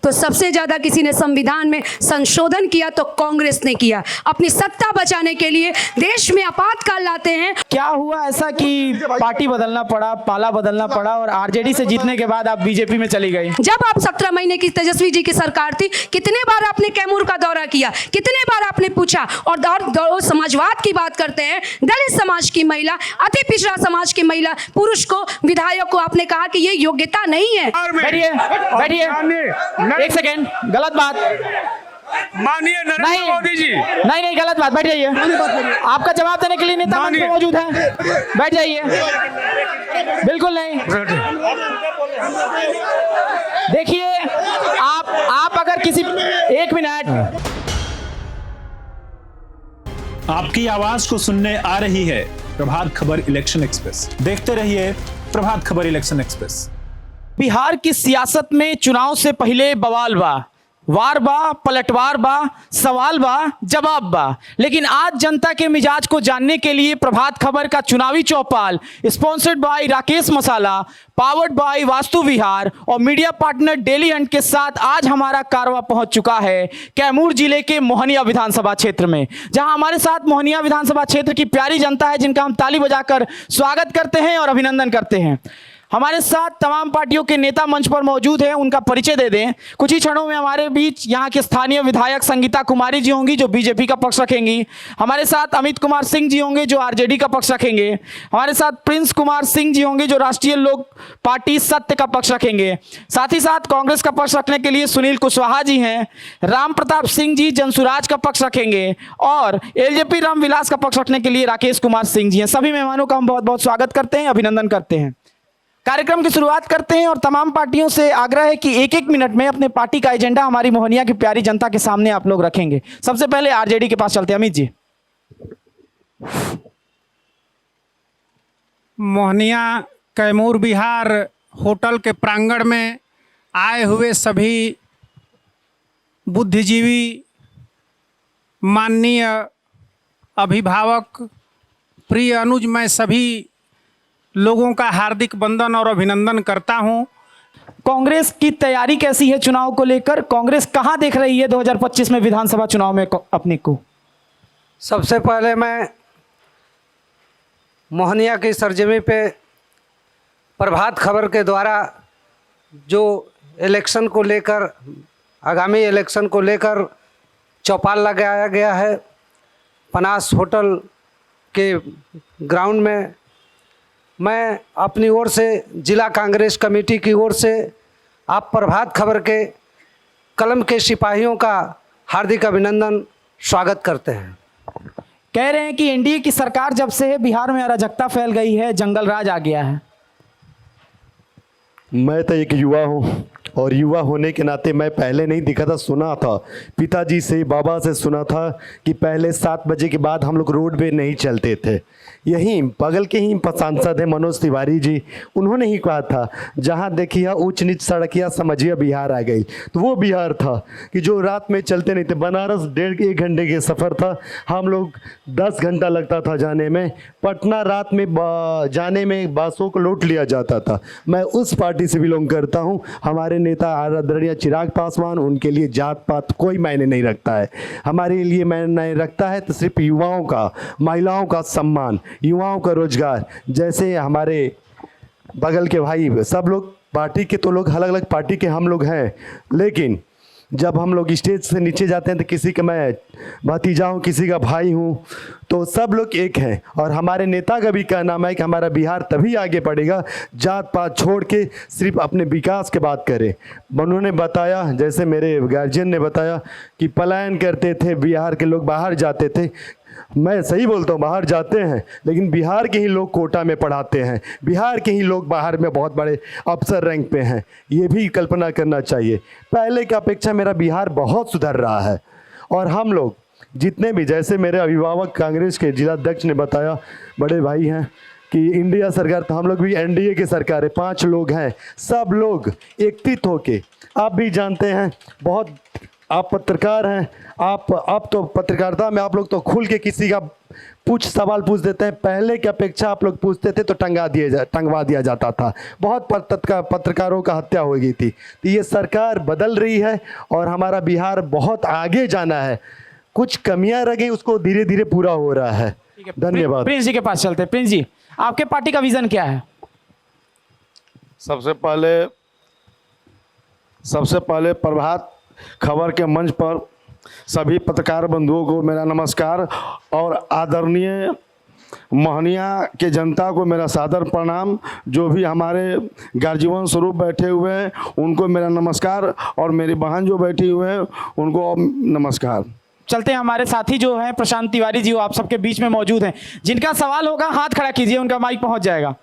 तो सबसे ज़्यादा किसी ने संविधान में संशोधन किया तो कांग्रेस ने किया। अपनी सत्ता बचाने के लिए देश में आपातकाल लाते हैं। क्या हुआ ऐसा कि पार्टी बदलना पड़ा, पाला बदलना पड़ा और आरजेडी से जीतने के बाद आप बीजेपी में चली गई? जब आप 17 महीने की तेजस्वी जी की सरकार थी, कितने बार आपने कैमूर का दौरा किया, कितने बार आपने पूछा? और समाजवाद की बात करते हैं, दलित समाज की महिला, अति पिछड़ा समाज की महिला पुरुष को, विधायक को आपने कहा कि ये योग्यता नहीं है। बैठिए बैठिए, एक सेकेंड, गलत बात। माननीय नरेंद्र मोदी जी, नहीं गलत बात, बैठ जाइए। आपका जवाब देने के लिए नेता मंच में मौजूद है, बैठ जाइए। बिल्कुल नहीं। देखिए आप अगर किसी, एक मिनट, आपकी आवाज को सुनने आ रही है प्रभात खबर इलेक्शन एक्सप्रेस। देखते रहिए प्रभात खबर इलेक्शन एक्सप्रेस। बिहार की सियासत में चुनाव से पहले बवाल बा, वार बा, पलटवार बा, सवाल बा, जवाब बा। लेकिन आज जनता के मिजाज को जानने के लिए प्रभात खबर का चुनावी चौपाल, sponsored by Rakesh Masala, powered by Vastu Vihar और मीडिया पार्टनर डेली हंट के साथ आज हमारा कारवां पहुंच चुका है कैमूर जिले के मोहनिया विधानसभा क्षेत्र में, जहां हमारे साथ मोहनिया विधानसभा क्षेत्र की प्यारी जनता है, जिनका हम ताली बजाकर स्वागत करते हैं और अभिनंदन करते हैं। हमारे साथ तमाम पार्टियों के नेता मंच पर मौजूद हैं, उनका परिचय दे दें। कुछ ही क्षणों में हमारे बीच यहाँ के स्थानीय विधायक संगीता कुमारी जी होंगी, जो बीजेपी का पक्ष रखेंगी। हमारे साथ अमित कुमार सिंह जी होंगे, जो आरजेडी का पक्ष रखेंगे। हमारे साथ प्रिंस कुमार सिंह जी होंगे, जो राष्ट्रीय लोक पार्टी सत्य का पक्ष रखेंगे। साथ ही साथ कांग्रेस का पक्ष रखने के लिए सुनील कुशवाहा जी हैं। राम प्रताप सिंह जी जनसुराज का पक्ष रखेंगे और एलजेपी रामविलास का पक्ष रखने के लिए राकेश कुमार सिंह जी हैं। सभी मेहमानों का हम बहुत बहुत स्वागत करते हैं, अभिनंदन करते हैं। कार्यक्रम की शुरुआत करते हैं और तमाम पार्टियों से आग्रह है कि एक एक मिनट में अपने पार्टी का एजेंडा हमारी मोहनिया की प्यारी जनता के सामने आप लोग रखेंगे। सबसे पहले आरजेडी के पास चलते हैं, अमित जी। मोहनिया कैमूर विहार होटल के प्रांगण में आए हुए सभी बुद्धिजीवी, माननीय अभिभावक, प्रिय अनुज, मैं सभी लोगों का हार्दिक वंदन और अभिनंदन करता हूं। कांग्रेस की तैयारी कैसी है चुनाव को लेकर? कांग्रेस कहां देख रही है 2025 में विधानसभा चुनाव में अपने को? सबसे पहले मैं मोहनिया की सरजमी पे प्रभात खबर के द्वारा जो इलेक्शन को लेकर, आगामी इलेक्शन को लेकर चौपाल लगाया गया है पनास होटल के ग्राउंड में, मैं अपनी ओर से, जिला कांग्रेस कमेटी की ओर से आप प्रभात खबर के कलम के सिपाहियों का हार्दिक अभिनंदन, स्वागत करते हैं। कह रहे हैं कि एनडीए की सरकार जब से है बिहार में अराजकता फैल गई है, जंगल राज आ गया है। मैं तो एक युवा हूँ और युवा होने के नाते मैं पहले नहीं दिखा था, सुना था, पिताजी से, बाबा से सुना था कि पहले 7 बजे के बाद हम लोग रोड पे नहीं चलते थे। यहीं बगल के ही सांसद है मनोज तिवारी जी, उन्होंने ही कहा था जहाँ देखिए ऊंच नीच सड़कियाँ समझिए बिहार आ गई। तो वो बिहार था कि जो रात में चलते नहीं थे। बनारस 1.5 घंटे के सफ़र था, हम लोग 10 घंटा लगता था जाने में। पटना रात में जाने में बसों को लूट लिया जाता था। मैं उस पार्टी से बिलोंग करता हूँ। हमारे नेता आदरणीय चिराग पासवान, उनके लिए जात पात कोई मायने नहीं रखता है। हमारे लिए मायने रखता है तो सिर्फ युवाओं का, महिलाओं का सम्मान, युवाओं का रोजगार। जैसे हमारे बगल के भाई सब लोग पार्टी के, तो लोग अलग अलग पार्टी के हम लोग हैं, लेकिन जब हम लोग स्टेज से नीचे जाते हैं तो किसी का मैं भतीजा हूँ, किसी का भाई हूँ, तो सब लोग एक हैं। और हमारे नेता का भी कहना है कि हमारा बिहार तभी आगे बढ़ेगा जात पात छोड़ के सिर्फ अपने विकास की बात करें। उन्होंने बताया, जैसे मेरे गार्जियन ने बताया कि पलायन करते थे, बिहार के लोग बाहर जाते थे। मैं सही बोलता हूँ, बाहर जाते हैं, लेकिन बिहार के ही लोग कोटा में पढ़ाते हैं, बिहार के ही लोग बाहर में बहुत बड़े अफसर रैंक पे हैं। ये भी कल्पना करना चाहिए। पहले की अपेक्षा मेरा बिहार बहुत सुधर रहा है। और हम लोग जितने भी, जैसे मेरे अभिभावक कांग्रेस के जिलाध्यक्ष ने बताया, बड़े भाई हैं, कि इंडिया सरकार, तो हम लोग भी एनडीए की सरकार है, 5 लोग हैं, सब लोग एकत्रित होके, आप भी जानते हैं, बहुत आप पत्रकार हैं, आप तो पत्रकारिता में आप लोग तो खुल के किसी का कुछ सवाल पूछ देते हैं, पहले की अपेक्षा आप लोग पूछते थे तो टंगवा दिया जाता था, बहुत पत्रकारों का हत्या हो गई थी। तो ये सरकार बदल रही है और हमारा बिहार बहुत आगे जाना है। कुछ कमियां रह गई, उसको धीरे धीरे पूरा हो रहा है। धन्यवाद। प्रिंस जी के पास चलते हैं। प्रिंस जी, आपके पार्टी का विजन क्या है? सबसे पहले प्रभात खबर के मंच पर सभी पत्रकार बंधुओं को मेरा नमस्कार और आदरणीय मोहनिया के जनता को मेरा सादर प्रणाम। जो भी हमारे गार्जियन स्वरूप बैठे हुए हैं उनको मेरा नमस्कार और मेरी बहन जो बैठी हुए हैं उनको नमस्कार। चलते हैं, हमारे साथी जो हैं प्रशांत तिवारी जी, वो आप सबके बीच में मौजूद हैं। जिनका सवाल होगा हाथ खड़ा कीजिए, उनका माइक पहुंच जाएगा।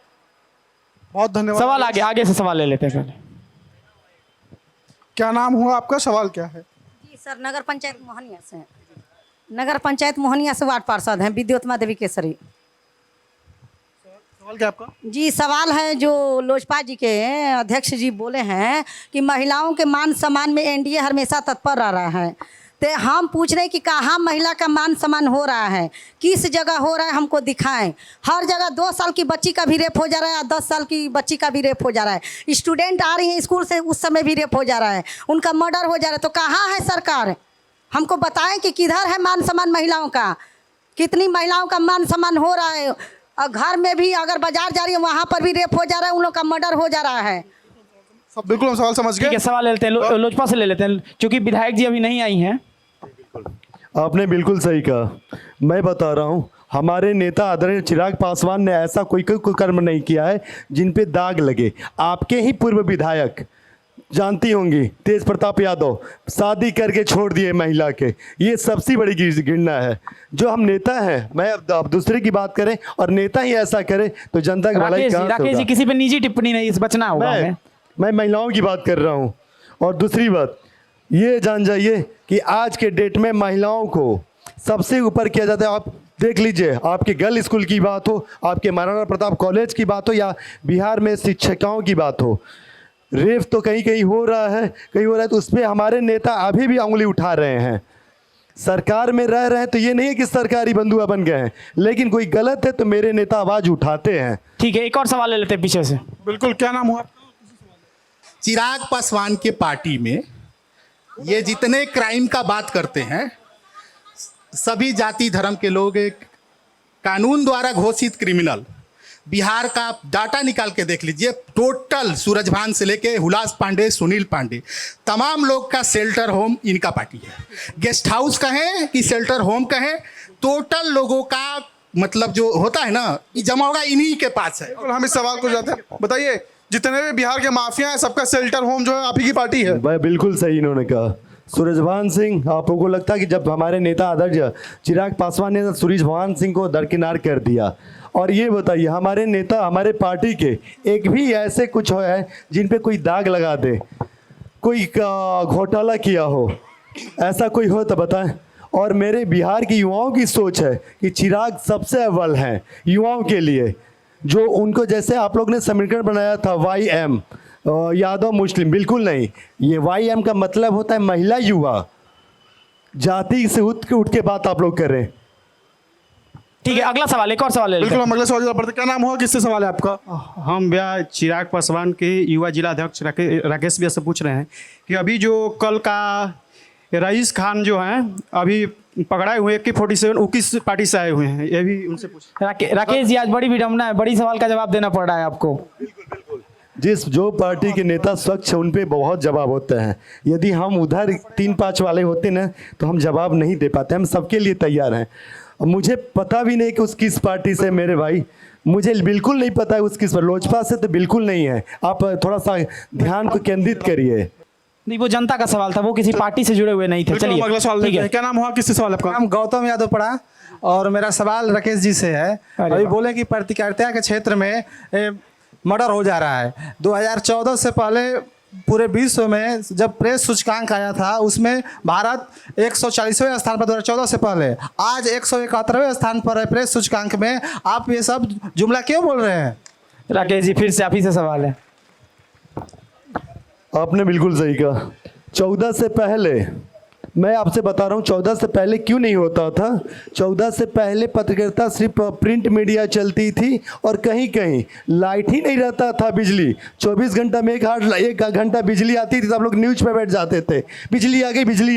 बहुत धन्यवाद। सवाल आगे से सवाल ले लेते हैं पहले। क्या नाम हुआ आपका, सवाल क्या है? जी सर, नगर पंचायत मोहनिया से हैं। नगर पंचायत मोहनिया से वार्ड पार्षद हैं, विद्योत्मा देवी केसरी। सवाल क्या आपका? जी सवाल है, जो लोजपा जी के अध्यक्ष जी बोले हैं कि महिलाओं के मान सम्मान में एनडीए हमेशा तत्पर रहा है, तो हम पूछ रहे हैं कि कहाँ महिला का मान सम्मान हो रहा है, किस जगह हो रहा है, हमको दिखाएं। हर जगह 2 साल की बच्ची का भी रेप हो जा रहा है, 10 साल की बच्ची का भी रेप हो जा रहा है। स्टूडेंट आ रही हैं स्कूल से, उस समय भी रेप हो जा रहा है, उनका मर्डर हो जा रहा है। तो कहाँ है सरकार? हमको बताएं कि किधर है मान सम्मान महिलाओं का, कितनी महिलाओं का मान सम्मान हो रहा है। और घर में भी अगर बाजार जा रही है वहाँ पर भी रेप हो जा रहा है, उन लोग का मर्डर हो जा रहा है। सब बिल्कुल हम सवाल समझ ठीक गए। है, सवाल ले लेते हैं, लोजपा से ले लेते हैं, क्योंकि विधायक जी अभी नहीं आई हैं। आपने बिल्कुल सही कहा। मैं बता रहा हूँ, हमारे नेता आदरणीय चिराग पासवान ने ऐसा कोई कर्म नहीं किया है जिन पे दाग लगे। आपके ही पूर्व विधायक जानती होंगी, तेज प्रताप यादव, शादी करके छोड़ दिए महिला के। ये सबसे बड़ी गिरना है। जो हम नेता हैं, मैं अब दूसरे की बात करें और नेता ही ऐसा करे तो जनता की भलाई कहाँ से होगा? राकेश जी, किसी पे निजी टिप्पणी नहीं, इस बचना होगा हमें। मैं महिलाओं की बात कर रहा हूँ। और दूसरी बात ये जान जाइए कि आज के डेट में महिलाओं को सबसे ऊपर किया जाता है। आप देख लीजिए, आपके गर्ल स्कूल की बात हो, आपके महाराणा प्रताप कॉलेज की बात हो, या बिहार में शिक्षिकाओं की बात हो, रेप तो कहीं कहीं हो रहा है, तो उस पर हमारे नेता अभी भी उंगली उठा रहे हैं। सरकार में रह रहे हैं तो ये नहीं है कि सरकारी बंधुआ बन गए हैं, लेकिन कोई गलत है तो मेरे नेता आवाज उठाते हैं। ठीक है, एक और सवाल ले लेते हैं पीछे से। बिल्कुल, क्या नाम हुआ? चिराग पासवान के पार्टी में ये जितने क्राइम का बात करते हैं, सभी जाति धर्म के लोग एक कानून द्वारा घोषित क्रिमिनल। बिहार का डाटा निकाल के देख लीजिए, टोटल सूरजभान से लेके हुलास पांडे, सुनील पांडे, तमाम लोग का शेल्टर होम इनका पार्टी है। गेस्ट हाउस कहें कि शेल्टर होम कहें, टोटल लोगों का मतलब जो होता है ना, ये जमा होगा इन्हीं के पास है। हम इस सवाल को जाते हैं। बताइए, जितने भी बिहार के माफिया हैं सबका शेल्टर होम जो है आप ही की पार्टी है। भाई बिल्कुल सही इन्होंने कहा। सूरजभान सिंह, आप लोगों को लगता है कि जब हमारे नेता आदर्श चिराग पासवान ने सूरजभान सिंह को दरकिनार कर दिया। और ये बताइए, हमारे नेता, हमारे पार्टी के एक भी ऐसे कुछ है जिन पे कोई दाग लगा दे, कोई घोटाला किया हो, ऐसा कोई हो तो बताएं। और मेरे बिहार की युवाओं की सोच है कि चिराग सबसे अव्वल हैं युवाओं के लिए। जो उनको, जैसे आप लोग ने समीकरण बनाया था YM, यादव मुस्लिम, बिल्कुल नहीं। ये YM का मतलब होता है महिला युवा। जाति से उठ के बात आप लोग कर रहे हैं। ठीक है, अगला सवाल, एक और सवाल ले लेते हैं। बिल्कुल, हम अगला सवाल पढ़ते। क्या नाम हुआ, किससे सवाल है आपका? हम भैया चिराग पासवान के युवा जिला अध्यक्ष राकेश भैया से पूछ रहे हैं कि अभी जो कल का रईस खान जो हैं अभी पकड़ाए हुए AK-47 वो किस पार्टी से आए हुए हैं, ये भी उनसे पूछ। राकेश जी, आज बड़ी विडम्बना है, बड़ी सवाल का जवाब देना पड़ रहा है आपको। जो पार्टी के नेता स्वच्छ, उन पे बहुत जवाब होते हैं। यदि हम उधर 3-5 वाले होते ना तो हम जवाब नहीं दे पाते। हम सबके लिए तैयार हैं। मुझे पता भी नहीं कि उस किस पार्टी से, मेरे भाई मुझे बिल्कुल नहीं पता है उस किस पर। लोजपा से तो बिल्कुल नहीं है। आप थोड़ा सा ध्यान को केंद्रित करिए। नहीं, वो जनता का सवाल था, वो किसी पार्टी से जुड़े हुए नहीं थे। चलिए, अगला सवाल ठीक है। क्या नाम हुआ, किससे सवाल आपका? नाम गौतम यादव पड़ा और मेरा सवाल राकेश जी से है। अभी बोले कि पत्रकारिता के क्षेत्र में मर्डर हो जा रहा है। 2014 से पहले पूरे विश्व में जब प्रेस सूचकांक आया था उसमें भारत 140वें स्थान पर 2014 से पहले, आज 171वें स्थान पर है प्रेस सूचकांक में। आप ये सब जुमला क्यों बोल रहे हैं? राकेश जी, फिर से आप ही से सवाल है। आपने बिल्कुल सही कहा। 14 से पहले मैं आपसे बता रहा हूँ 14 से पहले क्यों नहीं होता था। 14 से पहले पत्रकारिता सिर्फ प्रिंट मीडिया चलती थी और कहीं कहीं लाइट ही नहीं रहता था, बिजली 24 घंटा में एक घंटा बिजली आती थी तो आप लोग न्यूज पे बैठ जाते थे, बिजली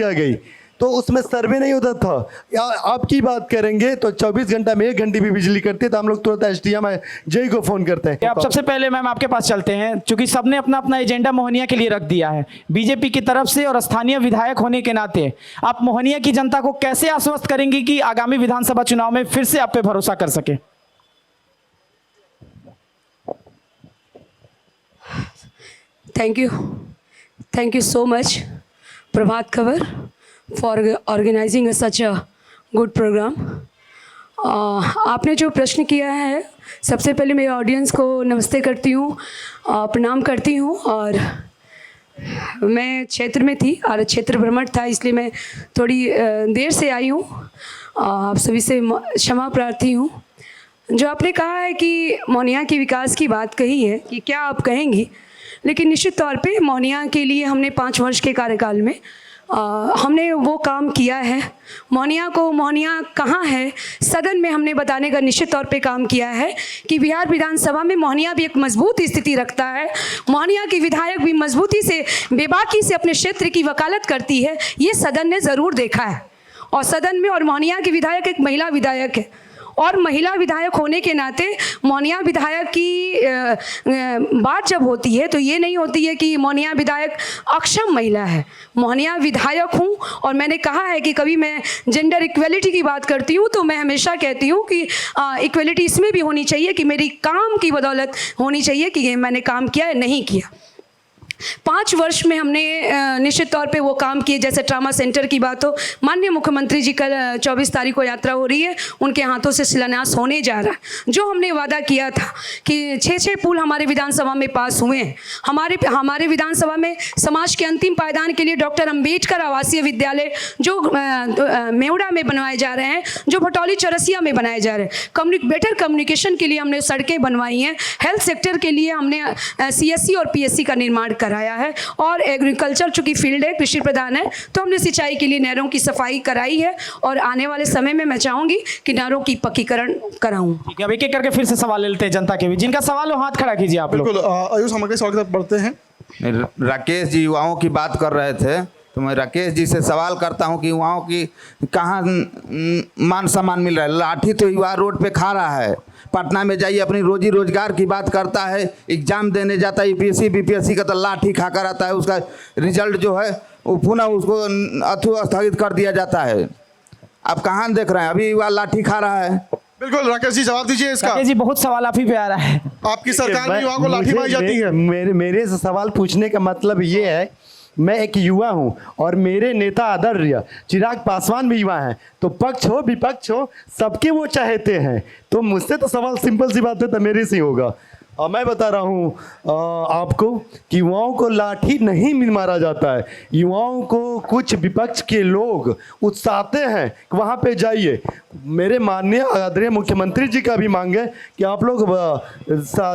आ गई, तो उसमें सर्वे नहीं होता था। या आपकी बात करेंगे तो 24 घंटा में 1 घंटे भी बिजली करते तो हम लोग तुरंत SDM जय को फ़ोन करते हैं। आप सबसे पहले मैम आपके पास चलते हैं, क्योंकि सबने अपना अपना एजेंडा मोहनिया के लिए रख दिया है बीजेपी की तरफ से, और स्थानीय विधायक होने के नाते आप मोहनिया की जनता को कैसे आश्वस्त करेंगे कि आगामी विधानसभा चुनाव में फिर से आप पे भरोसा कर सके? Thank you so much Prabhat Khabar for organizing such a good program। आपने जो प्रश्न किया है, सबसे पहले मेरे ऑडियंस को नमस्ते करती हूँ, प्रणाम करती हूँ। और मैं क्षेत्र में थी और क्षेत्र भ्रमण था, इसलिए मैं थोड़ी देर से आई हूँ, आप सभी से क्षमा प्रार्थी हूँ। जो आपने कहा है कि मोहनिया के विकास की बात कही है कि क्या आप कहेंगी, लेकिन निश्चित तौर पे मोहनिया के लिए हमने 5 वर्ष के कार्यकाल में हमने वो काम किया है। मोहनिया कहाँ है, सदन में हमने बताने का निश्चित तौर पे काम किया है कि बिहार विधानसभा में मोहनिया भी एक मजबूत स्थिति रखता है। मोहनिया की विधायक भी मजबूती से बेबाकी से अपने क्षेत्र की वकालत करती है, ये सदन ने ज़रूर देखा है। और सदन में और मोहनिया की विधायक एक महिला विधायक है, और महिला विधायक होने के नाते मोहनिया विधायक की बात जब होती है तो ये नहीं होती है कि मोहनिया विधायक अक्षम महिला है। मोहनिया विधायक हूँ, और मैंने कहा है कि कभी मैं जेंडर इक्वलिटी की बात करती हूँ तो मैं हमेशा कहती हूँ कि इक्वलिटी इसमें भी होनी चाहिए कि मेरी काम की बदौलत होनी चाहिए कि मैंने काम किया है नहीं किया। 5 वर्ष में हमने निश्चित तौर पे वो काम किए। जैसे ट्रामा सेंटर की बात हो, माननीय मुख्यमंत्री जी कल 24 तारीख को यात्रा हो रही है, उनके हाथों से शिलान्यास होने जा रहा है। जो हमने वादा किया था कि 6 पुल हमारे विधानसभा में पास हुए हैं। हमारे विधानसभा में समाज के अंतिम पायदान के लिए डॉक्टर अंबेडकर आवासीय विद्यालय जो मेवड़ा में बनवाए जा रहे हैं, जो भटौली चौरसिया में बनाए जा रहे हैं। बेटर कम्युनिकेशन के लिए हमने सड़कें बनवाई हैं। हेल्थ सेक्टर के लिए हमने CSC और PSC का निर्माण कराया है। और एग्रीकल्चर चूँकि फील्ड है, कृषि प्रधान है, तो हमने सिंचाई के लिए नहरों की सफाई कराई है। और आने वाले समय में मैं चाहूँगी कि नहरों की पक्कीकरण कराऊँ। ठीक है, अब एक एक करके फिर से सवाल ले लेते हैं जनता के भी। जिनका सवाल हो हाथ खड़ा कीजिए आप लोग। बिल्कुल, आयुष हम अगले सवाल की तरफ बढ़ते हैं। राकेश जी युवाओं की बात कर रहे थे, तो मैं राकेश जी से सवाल करता हूं कि युवाओं की कहाँ मान सम्मान मिल रहा है। लाठी तो युवा रोड पे खा रहा है। पटना में जाइए, अपनी रोजी रोजगार की बात करता है, एग्जाम देने जाता है UPSC BPSC का, तो लाठी खा कर आता है। उसका रिजल्ट जो है वो पुनः उसको स्थगित कर दिया जाता है। आप कहाँ देख रहे हैं, अभी युवा लाठी खा रहा है। बिल्कुल राकेश जी, जवाब दीजिए इसका। राकेश जी, बहुत सवाल आप ही पे आ रहा है। आपकी सरकार में युवाओं को लाठी मारी जाती है। मेरे से सवाल पूछने का मतलब ये है, मैं एक युवा हूं और मेरे नेता आदरणीय चिराग पासवान भी युवा हैं, तो पक्ष हो विपक्ष हो सबके वो चाहते हैं। तो मुझसे तो सवाल सिंपल सी बात है, तो मेरे से होगा। और मैं बता रहा हूँ आपको कि युवाओं को लाठी नहीं मारा जाता है। युवाओं को कुछ विपक्ष के लोग उत्साहते हैं कि वहाँ पे जाइए। मेरे माननीय आदरणीय मुख्यमंत्री जी का भी मांग है कि आप लोग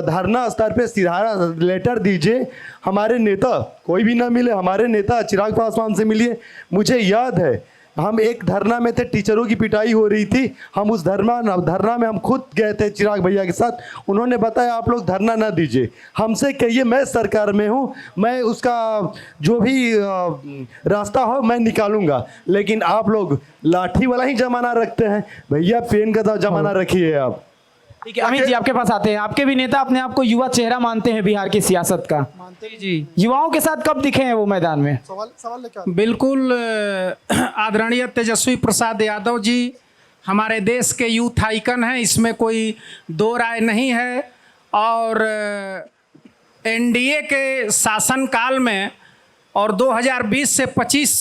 धरना स्तर पे सीधा लेटर दीजिए। हमारे नेता कोई भी ना मिले, हमारे नेता चिराग पासवान से मिलिए। मुझे याद है हम एक धरना में थे, टीचरों की पिटाई हो रही थी। हम उस धरना में हम खुद गए थे चिराग भैया के साथ। उन्होंने बताया आप लोग धरना ना दीजिए, हमसे कहिए मैं सरकार में हूँ, मैं उसका जो भी रास्ता हो मैं निकालूंगा। लेकिन आप लोग लाठी वाला ही जमाना रखते हैं। भैया पेन का जमाना रखिए आप। ठीक है, अमित जी आपके पास आते हैं। आपके भी नेता अपने आप को युवा चेहरा मानते हैं बिहार की सियासत का। मानते ही जी। युवाओं के साथ कब दिखे हैं वो मैदान में? सवाल लेकर बिल्कुल, आदरणीय तेजस्वी प्रसाद यादव जी हमारे देश के यूथ आइकन हैं, इसमें कोई दो राय नहीं है। और NDA के शासनकाल में और 2020 से 25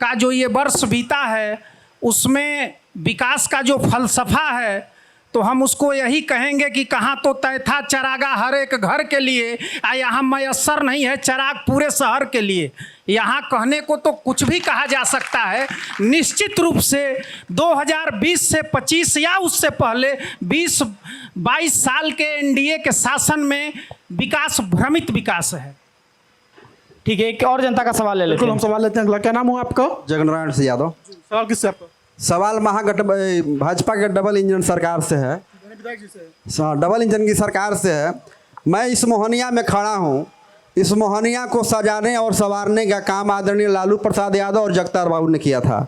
का जो ये वर्ष बीता है, उसमें विकास का जो फलसफा है, तो हम उसको यही कहेंगे कि कहाँ तो तय था चरागा हर एक घर के लिए, यहाँ मयस्सर नहीं है चिराग पूरे शहर के लिए। यहाँ कहने को तो कुछ भी कहा जा सकता है। निश्चित रूप से 2020 से 25 या उससे पहले 20-22 साल के NDA के शासन में विकास भ्रमित विकास है। ठीक है, एक और जनता का सवाल ले लेते बिल्कुल, हैं। हम सवाल लेते हैं। अगला क्या नाम हुआ आपका? जगनारायण सिंह यादव। सवाल किससे आपका? सवाल भाजपा के डबल इंजन सरकार से है। डबल इंजन की सरकार से है। मैं इस मोहनिया में खड़ा हूँ। इस मोहनिया को सजाने और संवारने का काम आदरणीय लालू प्रसाद यादव और जगतार बाबू ने किया था।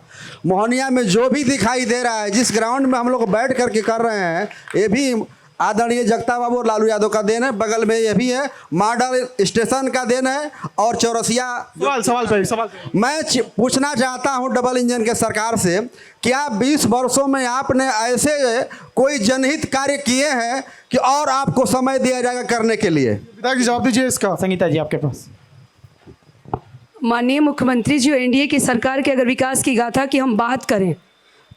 मोहनिया में जो भी दिखाई दे रहा है, जिस ग्राउंड में हम लोग बैठ करके कर रहे हैं, ये भी आदरणीय जगतार बाबू और लालू यादव का देन है। बगल में ये भी है, मॉडल स्टेशन का देन है और चौरसिया। सवाल मैं पूछना चाहता हूं डबल इंजन के सरकार से, क्या 20 वर्षों में आपने ऐसे कोई जनहित कार्य किए हैं कि और आपको समय दिया जाएगा करने के लिए? विधायक जी जवाब दीजिए इसका। संगीता जी आपके पास। माननीय मुख्यमंत्री जी, एनडीए की सरकार के अगर विकास की गाथा की हम बात करें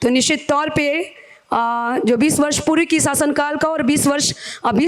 तो निश्चित तौर पे जो 20 वर्ष पूर्व की शासनकाल का और 20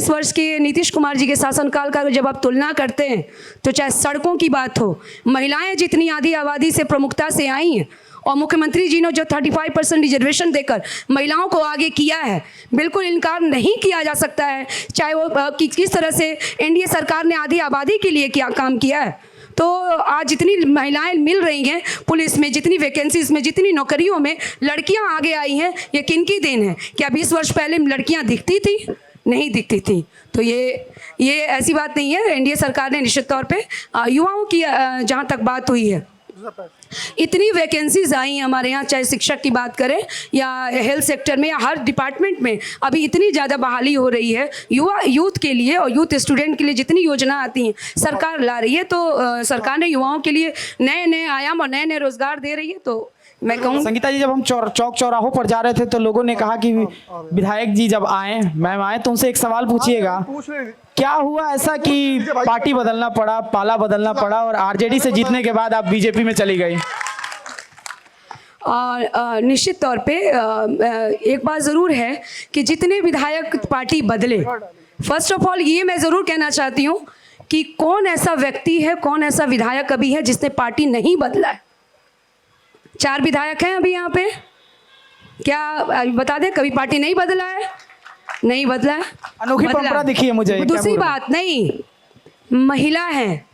वर्ष के नीतीश कुमार जी के शासनकाल का जब आप तुलना करते हैं तो चाहे सड़कों की बात हो, महिलाएं जितनी आधी आबादी से प्रमुखता से आई हैं और मुख्यमंत्री जी ने जो 35% रिजर्वेशन देकर महिलाओं को आगे किया है, बिल्कुल इनकार नहीं किया जा सकता है। चाहे वो किस तरह से एनडीए सरकार ने आधी आबादी के लिए क्या काम किया है। तो आज जितनी महिलाएं मिल रही हैं पुलिस में, जितनी वैकेंसीज में, जितनी नौकरियों में लड़कियां आगे आई हैं, ये किनकी देन है? क्या 20 वर्ष पहले लड़कियां दिखती थी? नहीं दिखती थी। तो ये ऐसी बात नहीं है। एनडीए सरकार ने निश्चित तौर पे युवाओं की जहां तक बात हुई है, इतनी वैकेंसीज आई हैं हमारे यहाँ, चाहे शिक्षक की बात करें या हेल्थ सेक्टर में या हर डिपार्टमेंट में अभी इतनी ज़्यादा बहाली हो रही है यूथ के लिए और यूथ स्टूडेंट के लिए। जितनी योजना आती हैं सरकार ला रही है, तो सरकार ने युवाओं के लिए नए नए आयाम और नए नए रोजगार दे रही है। तो मैं कहूँ संगीता जी, जब हम चौक चौराहों पर जा रहे थे तो लोगों ने कहा कि विधायक जी जब आए, मैम आए, तो उनसे एक सवाल पूछिएगा, क्या हुआ ऐसा कि पार्टी बदलना पड़ा, पाला बदलना पड़ा और आरजेडी से जीतने के बाद आप बीजेपी में चली गई? निश्चित तौर पे एक बात ज़रूर है कि जितने विधायक पार्टी बदले, फर्स्ट ऑफ ऑल ये मैं ज़रूर कहना चाहती हूँ कि कौन ऐसा व्यक्ति है, कौन ऐसा विधायक अभी है जिसने पार्टी नहीं बदला है? 4 विधायक हैं अभी यहाँ पे, क्या बता दें कभी पार्टी नहीं बदला है? नहीं बदला है। अनोखी परंपरा दिखी है मुझे। दूसरी बात, नहीं, महिला है,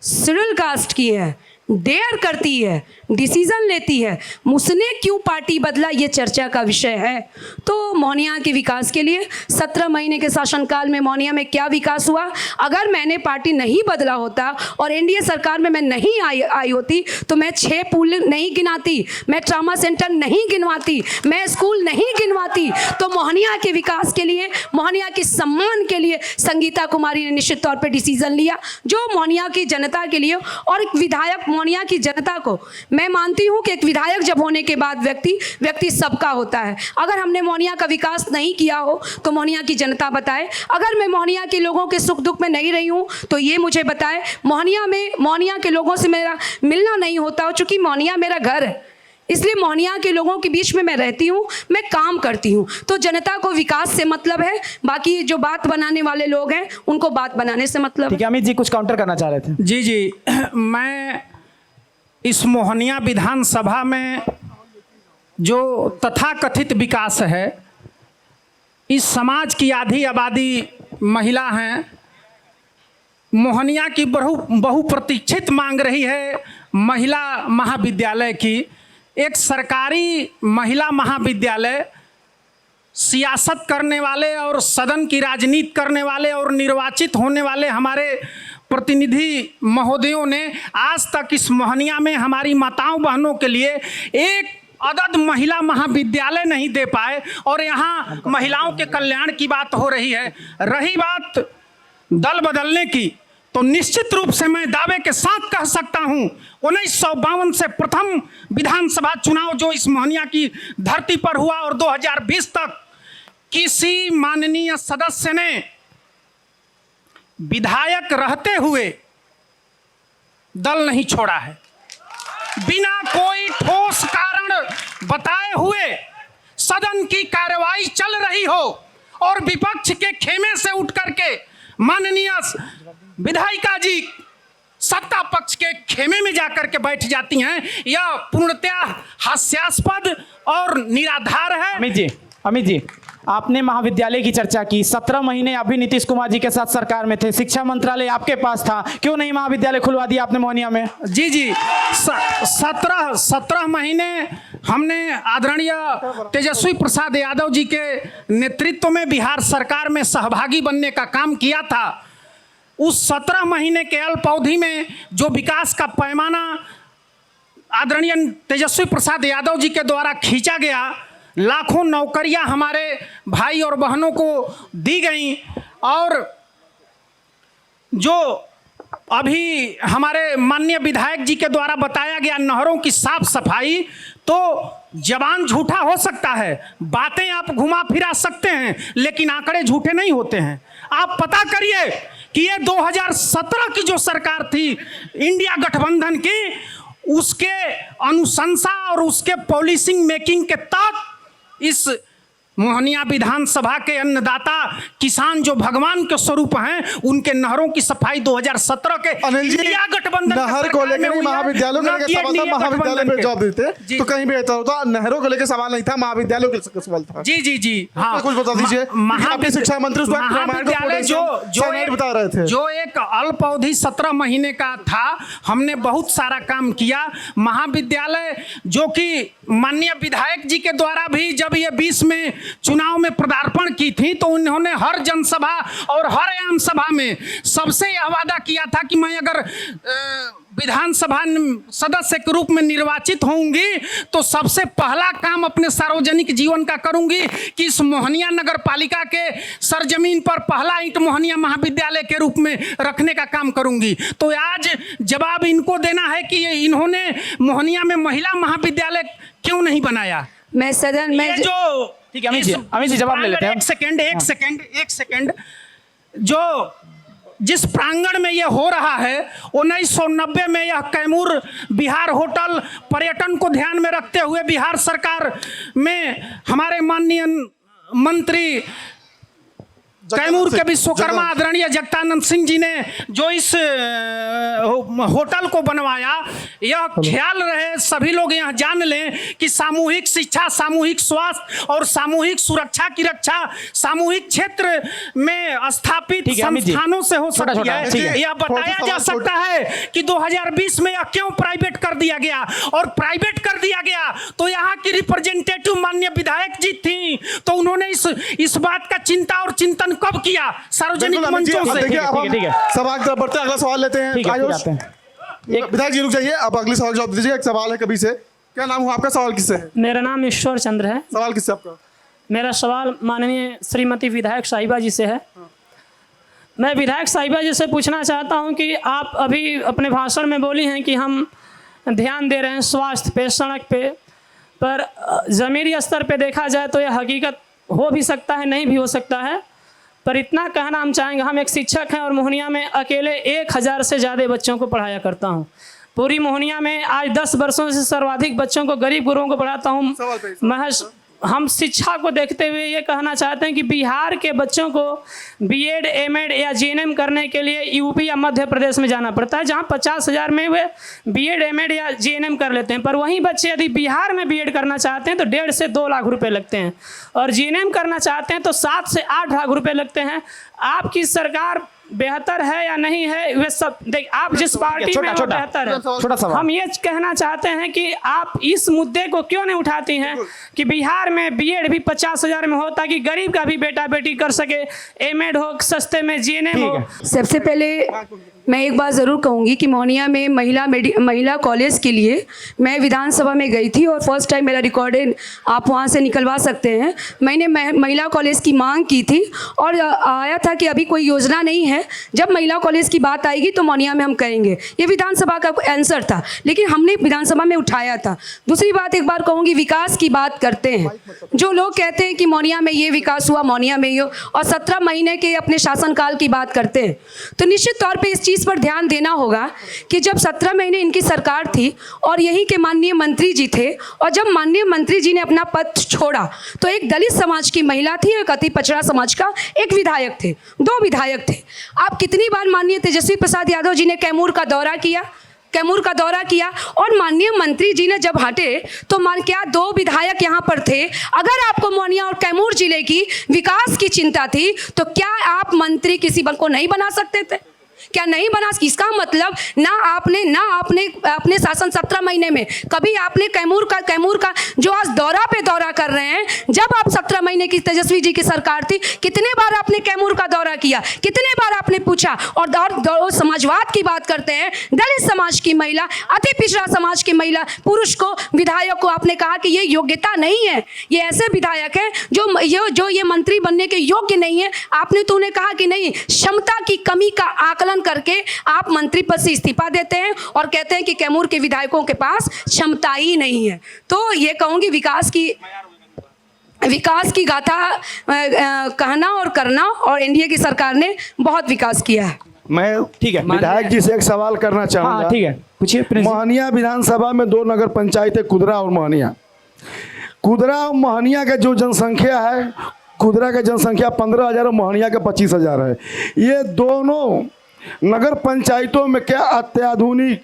शेड्यूल कास्ट की है, डेयर करती है, डिसीजन लेती है, उसने क्यों पार्टी बदला, ये चर्चा का विषय है। तो मोहनिया के विकास के लिए 17 महीने के शासनकाल में मोहनिया में क्या विकास हुआ? अगर मैंने पार्टी नहीं बदला होता और एनडीए सरकार में मैं नहीं आई होती तो मैं 6 पुल नहीं गिनाती, मैं ट्रामा सेंटर नहीं गिनवाती, मैं स्कूल नहीं गिनवाती। तो मोहनिया के विकास के लिए, मोहनिया के सम्मान के लिए संगीता कुमारी ने निश्चित तौर पर डिसीजन लिया, जो मोहनिया की जनता के लिए। और एक विधायक मोहनिया की जनता को, मैं मानती हूं कि एक विधायक जब होने के बाद व्यक्ति सबका होता है। अगर हमने मोहनिया का विकास नहीं किया हो तो मोहनिया की जनता बताए। अगर मैं मोहनिया के लोगों के सुख दुख में नहीं रही हूं तो ये मुझे बताए। मोहनिया के लोगों से मेरा मिलना नहीं होता हो, चूंकि मोहनिया मेरा घर है, इसलिए मोहनिया के लोगों के बीच में मैं रहती हूँ, मैं काम करती हूँ। तो जनता को विकास से मतलब है, बाकी जो बात बनाने वाले लोग हैं उनको बात बनाने से मतलब। ठीक है, अमित जी कुछ काउंटर करना चाह रहे थे। जी, मैं इस मोहनिया विधानसभा में जो तथाकथित विकास है, इस समाज की आधी आबादी महिला हैं। मोहनिया की बहुप्रतीक्षित मांग रही है महिला महाविद्यालय की। एक सरकारी महिला महाविद्यालय, सियासत करने वाले और सदन की राजनीति करने वाले और निर्वाचित होने वाले हमारे प्रतिनिधि महोदयों ने आज तक इस मोहनिया में हमारी माताओं बहनों के लिए एक अदद महिला महाविद्यालय नहीं दे पाए। और यहाँ महिलाओं के कल्याण की बात हो रही है। रही बात दल बदलने की, तो निश्चित रूप से मैं दावे के साथ कह सकता हूँ 1952 से प्रथम विधानसभा चुनाव जो इस मोहनिया की धरती पर हुआ और 2020 तक किसी माननीय सदस्य ने विधायक रहते हुए दल नहीं छोड़ा है। बिना कोई ठोस कारण बताए हुए सदन की कार्यवाही चल रही हो और विपक्ष के खेमे से उठ करके माननीय विधायिका जी सत्ता पक्ष के खेमे में जाकर के बैठ जाती हैं, यह पूर्णतः हास्यास्पद और निराधार है। अमित जी आपने महाविद्यालय की चर्चा की, 17 महीने अभी नीतीश कुमार जी के साथ सरकार में थे, शिक्षा मंत्रालय आपके पास था, क्यों नहीं महाविद्यालय खुलवा दिया आपने मोहनिया में? जी जी, 17 महीने हमने आदरणीय तेजस्वी प्रसाद यादव जी के नेतृत्व में बिहार सरकार में सहभागी बनने का काम किया था। उस 17 महीने के अल्प अवधि में जो विकास का पैमाना आदरणीय तेजस्वी प्रसाद यादव जी के द्वारा खींचा गया, लाखों नौकरियां हमारे भाई और बहनों को दी गई, और जो अभी हमारे माननीय विधायक जी के द्वारा बताया गया नहरों की साफ सफाई, तो जबान झूठा हो सकता है, बातें आप घुमा फिरा सकते हैं, लेकिन आंकड़े झूठे नहीं होते हैं। आप पता करिए कि ये 2017 की जो सरकार थी इंडिया गठबंधन की, उसके अनुशंसा और उसके पॉलिसिंग मेकिंग के तहत इस मोहनिया विधानसभा के अन्नदाता किसान जो भगवान के स्वरूप हैं, उनके नहरों की सफाई 2017 के इंडिया गठबंधन नहर को लेकर महाविद्यालयों को लेकर सवाल था, महाविद्यालय पे जवाब देते तो कहीं बेहतर होता। नहरों को लेकर सवाल नहीं था, महाविद्यालयों के सवाल था। जी जी जी, हाँ, कुछ बता दीजिए। आपके शिक्षा मंत्री महाविद्यालय बता रहे थे, जो एक अल्प अवधि 17 महीने का था, हमने बहुत सारा काम किया। महाविद्यालय जो कि माननीय विधायक जी के द्वारा भी जब ये 20 में चुनाव में पदार्पण की थी, तो उन्होंने हर जनसभा और हर आम सभा में सबसे यह वादा किया था कि मैं अगर विधानसभा सदस्य के रूप में निर्वाचित होंगी तो सबसे पहला काम अपने सार्वजनिक जीवन का करूंगी कि इस मोहनिया नगर पालिका के सरजमीन पर पहला ईंट मोहनिया महाविद्यालय के रूप में रखने का काम करूंगी। तो आज जवाब इनको देना है कि इन्होंने मोहनिया में महिला महाविद्यालय क्यों नहीं बनाया। मैं सदन में जो ठीक है अमित जी जवाब ले लेते हैं। एक सेकंड, जो जिस प्रांगण में यह हो रहा है 1990 में यह कैमूर बिहार होटल पर्यटन को ध्यान में रखते हुए बिहार सरकार में हमारे माननीय मंत्री कैमूर के विश्वकर्मा आदरणीय जगतानंद सिंह जी ने जो इस होटल को बनवाया, यह ख्याल रहे सभी लोग यहाँ जान लें कि सामूहिक शिक्षा, सामूहिक स्वास्थ्य और सामूहिक सुरक्षा की रक्षा सामूहिक क्षेत्र में स्थापित संस्थानों से हो सकती है। यह बताया जा सकता है कि 2020 में यह क्यों प्राइवेट कर दिया गया, और प्राइवेट कर दिया गया तो यहाँ की रिप्रेजेंटेटिव माननीय विधायक जी थी, तो उन्होंने इस बात का चिंता और चिंतन कब किया सार्वजनिक मंचों से। ठीक है, सवाल की तरफ बढ़ते हैं, अगला सवाल लेते हैं। विधायक जी रुक जाइए, अब अगले सवाल जवाब दीजिए। एक सवाल है कभी से, क्या नाम हुआ आपका, सवाल किससे है? मेरा नाम ईश्वर चंद्र है। सवाल किससे आपका? मेरा सवाल माननीय श्रीमती विधायक साहिबा जी से है। मैं विधायक साहिबा जी से पूछना चाहता हूं कि आप अभी अपने भाषण में बोली हैं कि हम ध्यान दे रहे हैं स्वास्थ्य पे, सड़क पे, पर ज़मीनी स्तर पे देखा जाए तो यह हकीकत हो भी सकता है, नहीं भी हो सकता है। पर इतना कहना हम चाहेंगे, हम एक शिक्षक हैं और मोहनिया में अकेले 1000 से ज़्यादा बच्चों को पढ़ाया करता हूं। पूरी मोहनिया में आज 10 वर्षों से सर्वाधिक बच्चों को, गरीब गुरुओं को पढ़ाता हूं। महज हम शिक्षा को देखते हुए ये कहना चाहते हैं कि बिहार के बच्चों को बीएड, एमएड या जीएनएम करने के लिए यूपी या मध्य प्रदेश में जाना पड़ता है, जहां 50,000 में वे बीएड, एमएड या जीएनएम कर लेते हैं। पर वहीं बच्चे यदि बिहार में बीएड करना चाहते हैं तो 1.5 से 2 लाख रुपए लगते हैं, और जीएनएम करना चाहते हैं तो 7 से 8 लाख रुपए लगते हैं। आपकी सरकार बेहतर है या नहीं है, वे सब देख, आप जिस पार्टी में वो बेहतर है। हम ये कहना चाहते हैं कि आप इस मुद्दे को क्यों नहीं उठाती हैं कि बिहार में बीएड भी 50,000 में हो, ताकि गरीब का भी बेटा बेटी कर सके, एमएड हो सस्ते में, जीएनएम हो। सबसे पहले मैं एक बात ज़रूर कहूँगी कि मोहनिया में महिला कॉलेज के लिए मैं विधानसभा में गई थी, और फर्स्ट टाइम मेरा रिकॉर्डेड आप वहाँ से निकलवा सकते हैं। मैंने महिला कॉलेज की मांग की थी और आया था कि अभी कोई योजना नहीं है, जब महिला कॉलेज की बात आएगी तो मोहनिया में हम कहेंगे। ये विधानसभा का आंसर था, लेकिन हमने विधानसभा में उठाया था। दूसरी बात एक बार कहूँगी, विकास की बात करते हैं, जो लोग कहते हैं कि मोहनिया में ये विकास हुआ, मोहनिया में ये, और 17 महीने के अपने शासनकाल की बात करते हैं, तो निश्चित तौर पर इस चीज़ पर ध्यान देना होगा कि जब 17 महीने इनकी सरकार थी और यहीं के माननीय मंत्री जी थे, और जब माननीय मंत्री जी ने अपना पद छोड़ा तो एक दलित समाज की महिला थी, एक अति पिछड़ा समाज का एक विधायक थे, 2 विधायक थे। आप कितनी बार माननीय तेजस्वी प्रसाद यादव जी ने कैमूर का दौरा किया, कैमूर का दौरा किया और माननीय मंत्री जी ने जब हटे तो मान क्या 2 विधायक यहाँ पर थे। अगर आपको मोहनिया और कैमूर जिले की विकास की चिंता थी तो क्या आप मंत्री किसी को नहीं बना सकते थे? क्या नहीं बना? इसका मतलब ना आपने अपने शासन 17 महीने में कभी आपने कैमूर का जो आज दौरा कर रहे हैं, जब आप 17 महीने की तेजस्वी जी की सरकार थी, कितने बार आपने कैमूर का दौरा किया, कितने बार आपने पूछा? और समाजवाद की बात करते हैं, दलित समाज की महिला, अति पिछड़ा समाज की महिला पुरुष को, विधायक को आपने कहा कि ये योग्यता नहीं है, ये ऐसे विधायक हैं जो ये मंत्री बनने के योग्य नहीं है। आपने तो उन्हें कहा कि नहीं, क्षमता की कमी का आकलन करके आप मंत्री पद से इस्तीफा देते हैं और कहते हैं कि कैमूर के विधायकों के पास क्षमता ही नहीं है। तो ये कहूंगी विकास की गाथा कहना और करना, और एनडीए की सरकार ने बहुत विकास किया है। मैं ठीक है विधायक जी से एक सवाल करना चाहूंगा। ठीक है, पूछिए। मोहनिया विधानसभा में 2 नगर पंचायतें, कुदरा और मोहनिया। कुदरा और मोहनिया का जो जनसंख्या है, कुदरा का जनसंख्या 15,000 और मोहनिया का 25,000 है। ये दोनों नगर पंचायतों में क्या अत्याधुनिक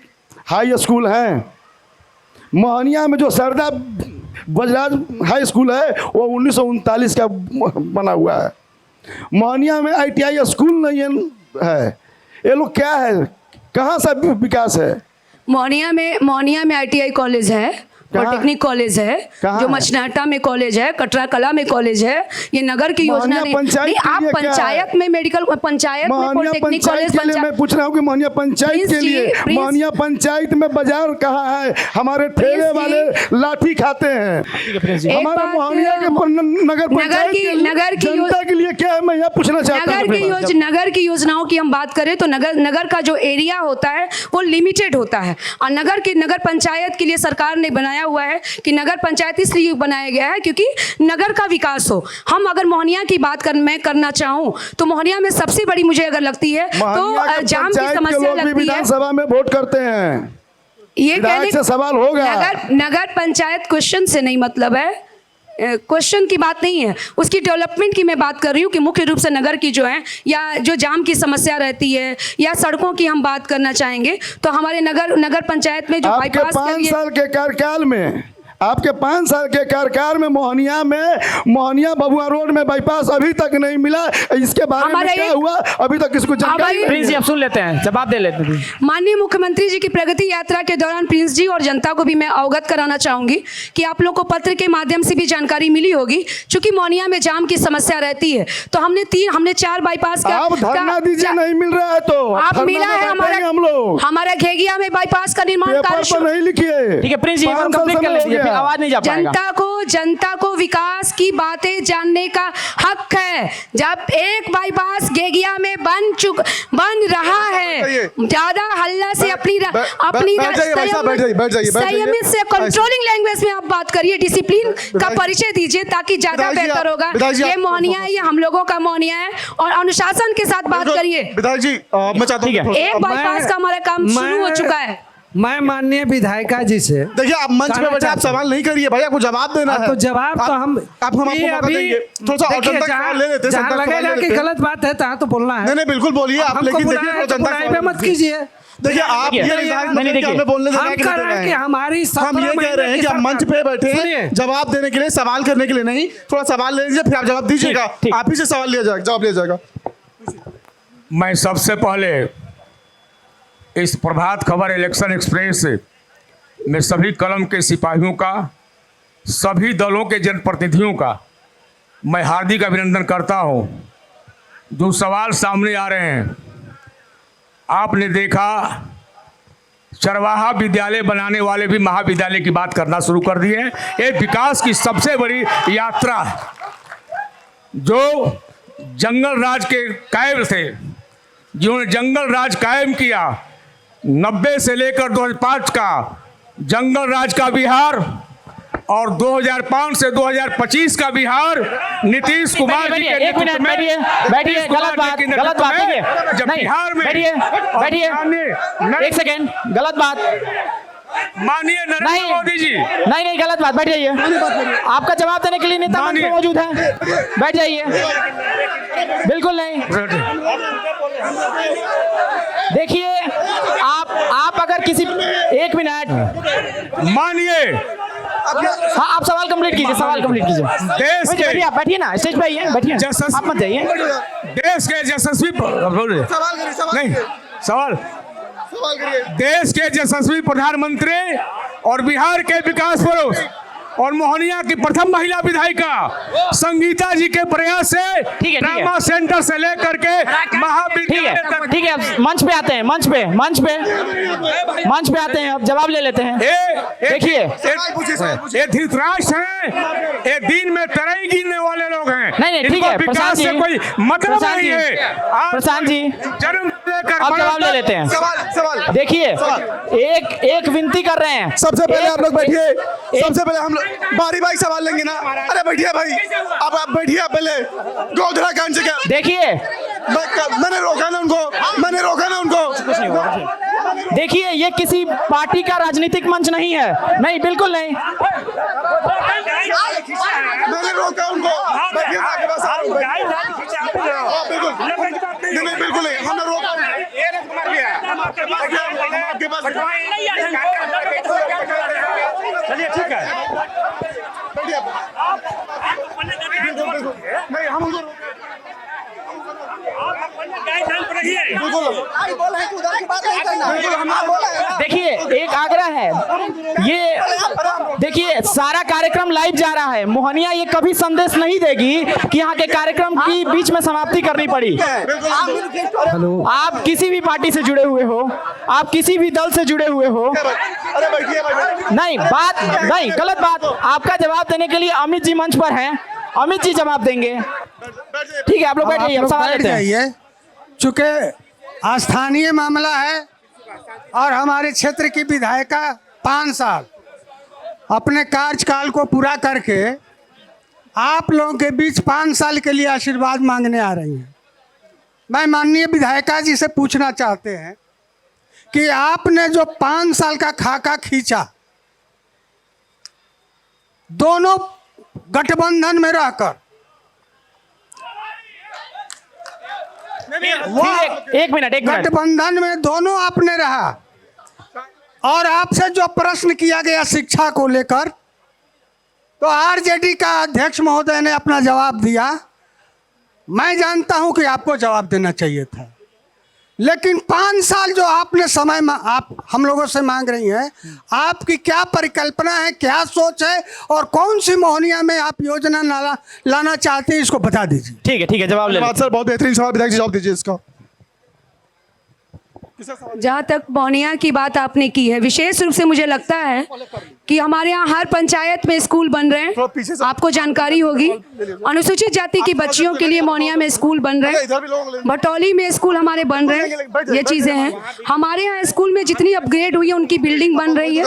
हाई स्कूल हैं? मोहनिया में जो सरदा बजराज हाई स्कूल है वो 1939 का बना हुआ है। मोहनिया में ITI स्कूल नहीं है। ये लोग क्या है, कहाँ से विकास है? मोहनिया में ITI कॉलेज है, पॉलिटेक्निक कॉलेज है, जो मचनाटा में कॉलेज है, कटरा कला में कॉलेज है। ये नगर की योजना नहीं, आप पंचायत में मेडिकल पंचायत में पॉलिटेक्निक कॉलेज मैं पूछ रहा हूँ कि मोहनिया पंचायत के लिए, मोहनिया पंचायत में बाजार कहाँ है? हमारे ठेले वाले लाठी खाते हैं। हमारे मोहनिया के नगर पंचायत जनता के लिए क्या है, मैं यह पूछना चाहता हूँ। नगर की योजनाओं की हम बात करें तो नगर का जो एरिया होता है वो लिमिटेड होता है, और नगर पंचायत के लिए सरकार ने बनाया हुआ है कि नगर पंचायत इसलिए बनाया गया है क्योंकि नगर का विकास हो। हम अगर मोहनिया की बात मैं करना चाहूँ तो मोहनिया में सबसे बड़ी मुझे अगर लगती है तो जाम की समस्या लगती है। विधानसभा में वोट करते हैं, ये कहने से सवाल होगा। नगर पंचायत क्वेश्चन से नहीं मतलब है, क्वेश्चन की बात नहीं है, उसकी डेवलपमेंट की मैं बात कर रही हूँ कि मुख्य रूप से नगर की जो है, या जो जाम की समस्या रहती है, या सड़कों की हम बात करना चाहेंगे तो हमारे नगर पंचायत में जो बाईपास 5 साल के कार्यकाल में, आपके 5 साल के कार्यकाल में मोहनिया बबुआ रोड में बाईपास अभी तक नहीं मिला। इसके बारे में क्या हुआ अभी तक किसको जानकारी? प्रिंस जी आप सुन लेते हैं, जवाब दे लेते हैं। माननीय मुख्यमंत्री जी की प्रगति यात्रा के दौरान प्रिंस जी और जनता को भी मैं अवगत कराना चाहूंगी कि आप लोग को पत्र के माध्यम से भी जानकारी मिली होगी, चूंकि मोहनिया में जाम की समस्या रहती है तो हमने 4 बाईपास का धरना दीजिए, नहीं मिल रहा है तो आप मिला है हमारा घेगिया में बाईपास का निर्माण कार्य नहीं लिखिए। ठीक है प्रिंस जी, कंप्लीट कर लीजिए, आवाज नहीं जा पाएगा। जनता को विकास की बातें जानने का हक है। जब एक बाईपास घेगिया में बन रहा है, ज्यादा हल्ला से अपनी संयमित से कंट्रोलिंग लैंग्वेज में आप बात करिए, डिसिप्लिन का परिचय दीजिए ताकि ज्यादा बेहतर होगा। ये मोहनिया है, ये हम लोगों का मोहनिया है, और अनुशासन के साथ बात करिए। विधायक जी मैं चाहता हूँ एक बाईपास का हमारा काम शुरू हो चुका है। मैं माननीय विधायिका जी से, देखिए आप मंच पे बैठे, आप सवाल नहीं करिए भाई, आपको जवाब देना है। तो जवाब तो हम आपको मौका देंगे, थोड़ा सा जनता का सवाल ले लेते हैं। जहाँ लगेगा कि गलत बात है तो बोलना है। नहीं बिल्कुल बोलिए आप, लेकिन देखिए जनता पे मत कीजिए। देखिए आप ये हमें बोलने देना है कि हमारी हम ये कह रहे हैं कि आप मंच पे बैठे हैं जवाब देने के लिए, सवाल करने के लिए नहीं। थोड़ा सवाल ले लीजिए, फिर आप जवाब दीजिएगा, आप ही से सवाल लिया जाएगा, जवाब लिया जाएगा। मैं सबसे पहले इस प्रभात खबर इलेक्शन एक्सप्रेस में सभी कलम के सिपाहियों का, सभी दलों के जनप्रतिनिधियों का मैं हार्दिक अभिनंदन करता हूं। जो सवाल सामने आ रहे हैं, आपने देखा चरवाहा विद्यालय बनाने वाले भी महाविद्यालय की बात करना शुरू कर दिए हैं। ये विकास की सबसे बड़ी यात्रा जो जंगल राज के कायम थे, जिन्होंने जंगल राज कायम किया, 90 से लेकर 2005 का जंगल राज का बिहार और 2005 से 2025 का बिहार नीतीश कुमार जी के नेतृत्व में, बैठिए, गलत बात जब बिहार में बैठिए, एक सेकेंड, गलत बात माननीय नरेंद्र मोदी जी, नहीं गलत बात, बैठ जाइए। आपका जवाब देने के लिए नेता मंच में मौजूद है, बैठ जाइए। बिल्कुल नहीं, देखिए आप अगर अगर किसी, एक मिनट मानिए, हाँ आप सवाल कंप्लीट कीजिए, सवाल कंप्लीट कीजिए। देश के बैठिए, बैठिए ना, स्टेज पे आइए, बैठिए, आप मत जाइए। देश के यशस्वी नहीं सवाल देश के यशस्वी प्रधानमंत्री और बिहार के विकास पुरुष और मोहनिया की प्रथम महिला विधायिका संगीता जी के प्रयास से ड्रामा सेंटर से लेकर के महाविद्यालय तक। ठीक है, अब मंच पे आते हैं, मंच पे आते हैं, अब जवाब ले लेते हैं। देखिए, ये धृतराष्ट्र हैं, ये दिन में तरई गिनने वाले लोग हैं। नहीं ठीक है, विकास से कोई मतलब नहीं है। प्रशांत जी, जन्म लेकर अब जवाब ले लेते हैं। सवाल देखिए, एक विनती कर रहे हैं। सबसे पहले आप लोग बैठिए, सबसे पहले हम लोग बारी बारी सवाल लेंगे ना। अरे बैठिए भाई, अब आप बैठिए पहले। गोधरा कांड से क्या? देखिए, मैंने रोका ना उनको। देखिए, ये किसी पार्टी का राजनीतिक मंच नहीं है, नहीं, बिल्कुल नहीं। मैंने रोका उनको। बैठिए, आपके पास बिल्कुल नहीं, हमने रोका। आपके पास चलिए ठीक है, नहीं हम उनको देखिए, एक आग्रह है, ये देखिए सारा कार्यक्रम लाइव जा रहा है। मोहनिया ये कभी संदेश नहीं देगी कि यहाँ के कार्यक्रम की बीच में समाप्ति करनी पड़ी। हेलो, आप किसी भी पार्टी से जुड़े हुए हो, आप किसी भी दल से जुड़े हुए हो, नहीं बात नहीं, गलत बात। आपका जवाब देने के लिए अमित जी मंच पर हैं, अमित जी जवाब देंगे। ठीक है, आप लोग बैठिए, सवाल लेते हैं। चूंकि स्थानीय मामला है और हमारे क्षेत्र की विधायिका 5 साल अपने कार्यकाल को पूरा करके आप लोगों के बीच 5 साल के लिए आशीर्वाद मांगने आ रही हैं। मैं माननीय विधायिका जी से पूछना चाहते हैं कि आपने जो 5 साल का खाका खींचा, दोनों गठबंधन में रहकर, एक मिनट गठबंधन में दोनों आपने रहा, और आपसे जो प्रश्न किया गया शिक्षा को लेकर, तो आरजेडी का अध्यक्ष महोदय ने अपना जवाब दिया। मैं जानता हूं कि आपको जवाब देना चाहिए था, लेकिन 5 साल जो आपने समय आप हम लोगों से मांग रही हैं, आपकी क्या परिकल्पना है, क्या सोच है, और कौन सी मोहनिया में आप योजना लाना चाहते हैं, इसको बता दीजिए। ठीक है, जवाब ले लीजिए। सर बहुत बेहतरीन सवाल, विधायक जी जवाब दीजिए इसका। जहाँ तक मोहनिया की बात आपने की है, विशेष रूप से मुझे लगता है कि हमारे यहाँ हर पंचायत में स्कूल बन रहे हैं। आपको जानकारी होगी, अनुसूचित जाति की बच्चियों के लिए मोहनिया में स्कूल बन रहे हैं, भटौली में स्कूल हमारे बन रहे हैं। ये चीज़ें हैं। हमारे यहाँ स्कूल में जितनी अपग्रेड हुई है, उनकी बिल्डिंग बन रही है,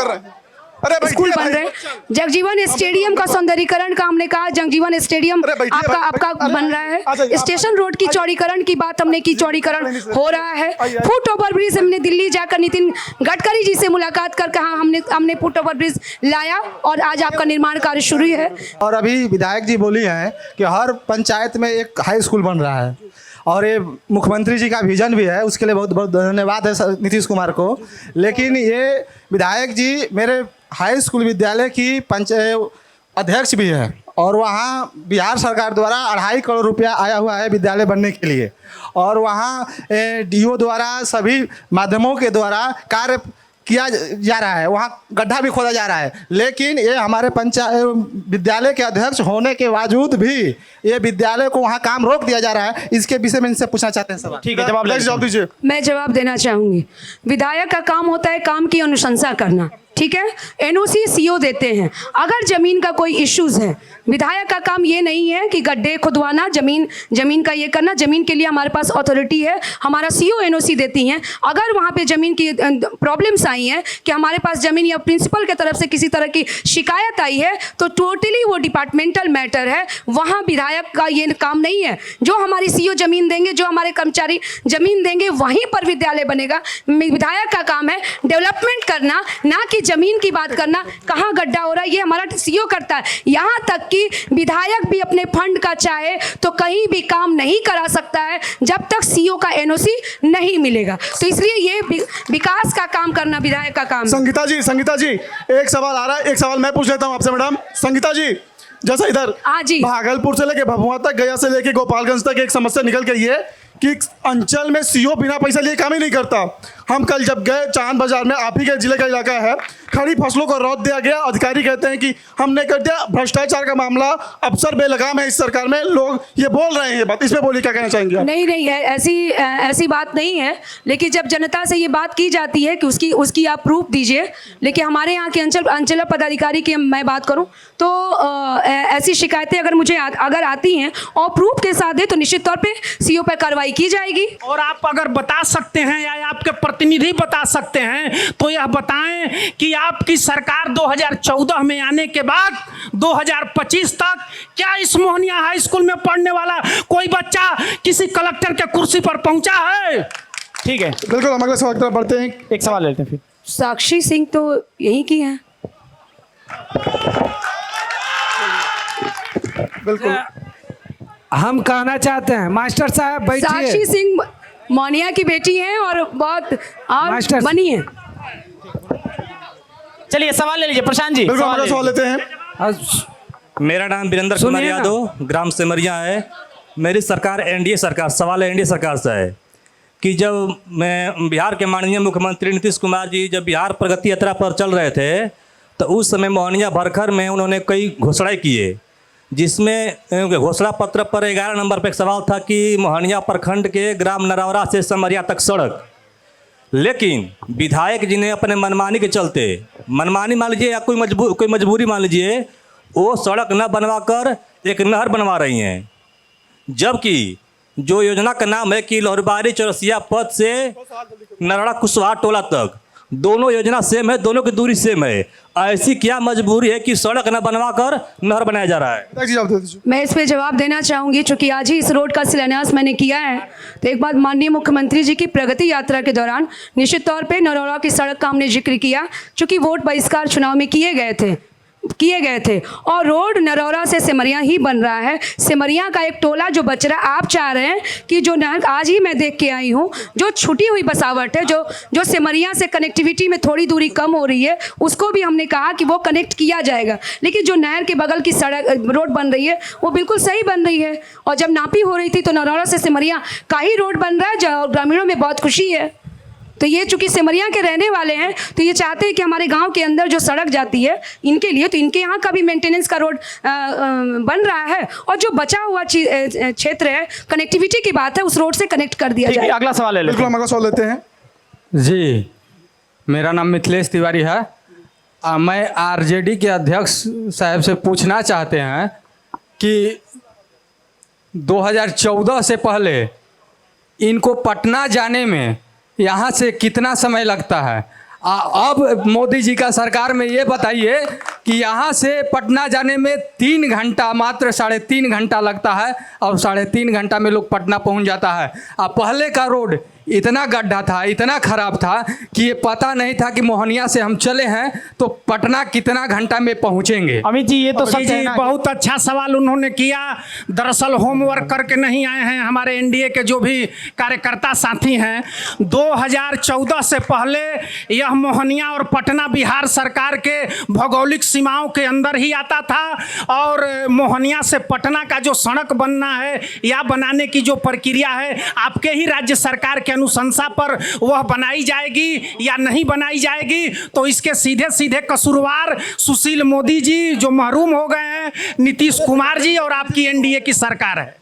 स्कूल बन रहे हैं। जगजीवन स्टेडियम का सौंदर्यीकरण का हमने कहा, जगजीवन स्टेडियम आपका बन रहा है। स्टेशन रोड की चौड़ीकरण की बात हमने की, चौड़ीकरण हो रहा है। फुट ओवर ब्रिज हमने दिल्ली जाकर नितिन गडकरी जी से मुलाकात कर कहा, हमने फुट ओवर ब्रिज लाया और आज आपका निर्माण कार्य शुरू है। और अभी विधायक जी बोली हैं कि हर पंचायत में एक हाई स्कूल बन रहा है, और ये मुख्यमंत्री जी का विजन भी है, उसके लिए बहुत बहुत धन्यवाद है नीतीश कुमार को। लेकिन ये विधायक जी मेरे हाई स्कूल विद्यालय की अध्यक्ष भी है, और वहाँ बिहार सरकार द्वारा 2.5 करोड़ रुपया आया हुआ है विद्यालय बनने के लिए, और वहाँ डीओ द्वारा सभी माध्यमों के द्वारा कार्य किया जा रहा है, वहाँ गड्ढा भी खोदा जा रहा है। लेकिन ये हमारे विद्यालय के अध्यक्ष होने के बावजूद भी ये विद्यालय को वहाँ काम रोक दिया जा रहा है। इसके विषय में इनसे पूछना चाहते हैं सवाल। ठीक है, जवाब दीजिए। मैं जवाब देना चाहूँगी। विधायक का काम होता है काम की अनुशंसा करना, ठीक है। एनओसी सीओ देते हैं। अगर जमीन का कोई इश्यूज है, विधायक का काम ये नहीं है कि गड्ढे खुदवाना, जमीन का ये करना। जमीन के लिए हमारे पास अथॉरिटी है, हमारा सीओ एनओसी देती हैं। अगर वहाँ पे जमीन की प्रॉब्लम्स आई हैं कि हमारे पास जमीन या प्रिंसिपल की तरफ से किसी तरह की शिकायत आई है, तो टोटली वो डिपार्टमेंटल मैटर है, वहाँ विधायक का ये काम नहीं है। जो हमारी सीओ जमीन देंगे, जो हमारे कर्मचारी जमीन देंगे, वहीं पर विद्यालय बनेगा। विधायक का काम है डेवलपमेंट करना, ना कि जमीन की बात करना, कहाँ गड्ढा हो रहा है ये हमारा सीओ करता है। यहाँ तक कि विधायक भी अपने फंड का चाहे तो कहीं भी काम नहीं करा सकता है जब तक सीओ का एनओसी नहीं मिलेगा। तो इसलिए ये विकास का काम करना विधायक का काम है। संगीता जी एक सवाल आ रहा है, एक सवाल मैं पूछ लेता हूँ आपसे मैडम। संगीता जी, जैसा इधर भागलपुर से लेके भभुआ तक, गया से लेके गोपालगंज तक एक समस्या निकल गई है कि अंचल में सीओ बिना पैसा लिए काम ही नहीं करता। हम कल जब गए चांद बाजार में, आप ही के जिले का इलाका है, खड़ी फसलों को रौद दिया गया। अधिकारी कहते हैं कि हमने कर दिया, भ्रष्टाचार का मामला, अफसर बेलगाम है इस सरकार में, लोग ये बोल रहे हैं ये बात, इस पे बोलिए क्या कहना चाहेंगे आप? नहीं ऐसी बात नहीं है, लेकिन जब जनता से ये बात की जाती है कि उसकी आप प्रूफ दीजिए, लेकिन हमारे यहाँ के अंचल पदाधिकारी की मैं बात करूँ तो ऐसी शिकायतें अगर मुझे अगर आती हैं और प्रूफ के साथ है तो निश्चित तौर पे सीओ पर कार्रवाई की जाएगी। और आप अगर बता सकते हैं या आपके प्रतिनिधि बता सकते हैं तो यह बताएं कि आपकी सरकार 2014 में आने के बाद 2025 तक क्या इस मोहनिया हाई स्कूल में पढ़ने वाला कोई बच्चा किसी कलेक्टर के कुर्सी पर पहुंचा है? ठीक है, बिल्कुल। हम अगले सवाल की तरफ बढ़ते हैं, एक सवाल लेते हैं फिर। साक्षी सिंह तो यही की हैं। बिल्कुल हम कहना चाहते हैं मास्टर साहब बैठिए। साक्षी सिंह मोनिया की बेटी हैं और बहुत और बनी है। चलिए सवाल ले लीजिए प्रशांत जी। बिल्कुल सवाल लेते हैं। मेरा नाम वीरेंद्र कुमार यादव, ग्राम सिमरिया है। मेरी सरकार एनडीए सरकार, सवाल एनडीए सरकार से है कि जब मैं बिहार के माननीय मुख्यमंत्री नीतीश कुमार जी जब बिहार प्रगति यात्रा पर चल रहे थे तो उस समय मोहनिया भरखर में उन्होंने कई घोषणाएं किए, जिसमें घोषणा पत्र पर 11 नंबर पर एक सवाल था कि मोहनिया प्रखंड के ग्राम नरौरा से समरिया तक सड़क। लेकिन विधायक जी ने अपने मनमानी के चलते, मनमानी मान लीजिए या कोई मजबूरी मान लीजिए, वो सड़क न बनवा कर एक नहर बनवा रही हैं, जबकि जो योजना का नाम है कि लहरबारी चौरसिया पथ से नरौरा कुशवाहा टोला तक, दोनों योजना सेम है, दोनों की दूरी सेम है। ऐसी क्या मजबूरी है कि सड़क न बनवा कर नहर बनाया जा रहा है? मैं इस पे जवाब देना चाहूँगी, चूँकि आज ही इस रोड का शिलान्यास मैंने किया है। तो एक बात, माननीय मुख्यमंत्री जी की प्रगति यात्रा के दौरान निश्चित तौर पे नरौरा की सड़क का हमने जिक्र किया, चूँकि वोट बहिष्कार चुनाव में किए गए थे और रोड नरौरा से सिमरिया ही बन रहा है। सिमरिया का एक टोला जो बच रहा है, आप चाह रहे हैं कि जो नहर, आज ही मैं देख के आई हूँ, जो छुटी हुई बसावट है, जो सिमरिया से कनेक्टिविटी में थोड़ी दूरी कम हो रही है, उसको भी हमने कहा कि वो कनेक्ट किया जाएगा। लेकिन जो नहर के बगल की सड़क रोड बन रही है वो बिल्कुल सही बन रही है। और जब नापी हो रही थी तो नरौरा से सिमरिया का ही रोड बन रहा है, जो ग्रामीणों में बहुत खुशी है। तो ये चूंकि सिमरिया के रहने वाले हैं तो ये चाहते हैं कि हमारे गांव के अंदर जो सड़क जाती है इनके लिए, तो इनके यहाँ का भी मेंटेनेंस का रोड बन रहा है और जो बचा हुआ क्षेत्र है, कनेक्टिविटी की बात है, उस रोड से कनेक्ट कर दिया जाए। अगला सवाल ले बिल्कुल, हम अगला सवाल लेते हैं। जी, मेरा नाम मिथिलेश तिवारी है। मैं आरजेडी के अध्यक्ष साहब से पूछना चाहते हैं कि 2014 से पहले इनको पटना जाने में यहाँ से कितना समय लगता है? अब मोदी जी का सरकार में ये बताइए कि यहाँ से पटना जाने में 3 घंटा, मात्र 3.5 घंटा लगता है और 3.5 घंटा में लोग पटना पहुँच जाता है। अब पहले का रोड इतना गड्ढा था, इतना खराब था कि ये पता नहीं था कि मोहनिया से हम चले हैं तो पटना कितना घंटा में पहुंचेंगे। अमित जी, ये तो सब जी बहुत अच्छा सवाल उन्होंने किया। दरअसल होमवर्क करके नहीं आए हैं हमारे एनडीए के जो भी कार्यकर्ता साथी हैं। 2014 से पहले यह मोहनिया और पटना बिहार सरकार के भौगोलिक सीमाओं के अंदर ही आता था और मोहनिया से पटना का जो सड़क बनना है या बनाने की जो प्रक्रिया है, आपके ही राज्य सरकार के अनुशंसा पर वह बनाई जाएगी या नहीं बनाई जाएगी, तो इसके सीधे सीधे कसूरवार सुशील मोदी जी जो महरूम हो गए हैं, नीतीश कुमार जी और आपकी एनडीए की सरकार है।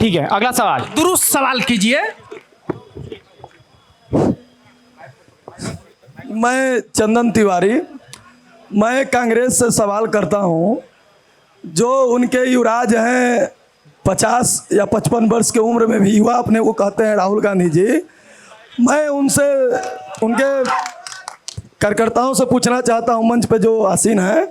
ठीक है, अगला सवाल। दुरुस्त सवाल कीजिए। मैं चंदन तिवारी, मैं कांग्रेस से सवाल करता हूं। जो उनके युवराज हैं 50 या 55 वर्ष की उम्र में भी युवा अपने को कहते हैं राहुल गांधी जी, मैं उनसे, उनके कार्यकर्ताओं से पूछना चाहता हूं, मंच पे जो आसीन हैं,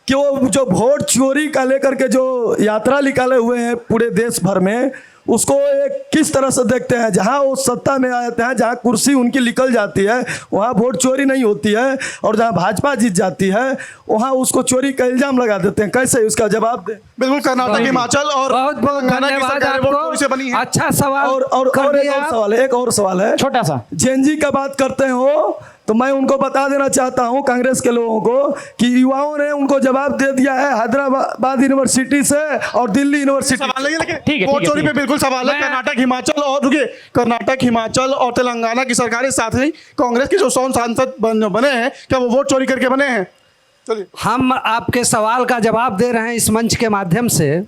कि वो जो वोट चोरी का लेकर के जो यात्रा निकाले हुए हैं पूरे देश भर में, उसको एक किस तरह से देखते हैं? जहाँ वो सत्ता में आते हैं, जहाँ कुर्सी उनकी निकल जाती है, वहाँ वोट चोरी नहीं होती है, और जहाँ भाजपा जीत जाती है वहाँ उसको चोरी का इल्जाम लगा देते हैं। कैसे उसका जवाब दें? बिल्कुल, कर्नाटक, हिमाचल और बहुत बहुत धन्यवाद आपको। अच्छा सवाल। और एक और सवाल है छोटा सा। जेएनजी का बात करते हो तो मैं उनको बता देना चाहता हूं कांग्रेस के लोगों को कि युवाओं ने उनको जवाब दे दिया है हैदराबाद यूनिवर्सिटी से और दिल्ली यूनिवर्सिटी। ठीक है, वोट चोरी पे बिल्कुल सवाल है। कर्नाटक, हिमाचल और रुकिए, कर्नाटक, हिमाचल और तेलंगाना की सरकारें, साथ ही कांग्रेस के जो 100 सांसद बने हैं, क्या वो वोट चोरी करके बने हैं? चलिए, हम आपके सवाल का जवाब दे रहे हैं इस मंच के माध्यम से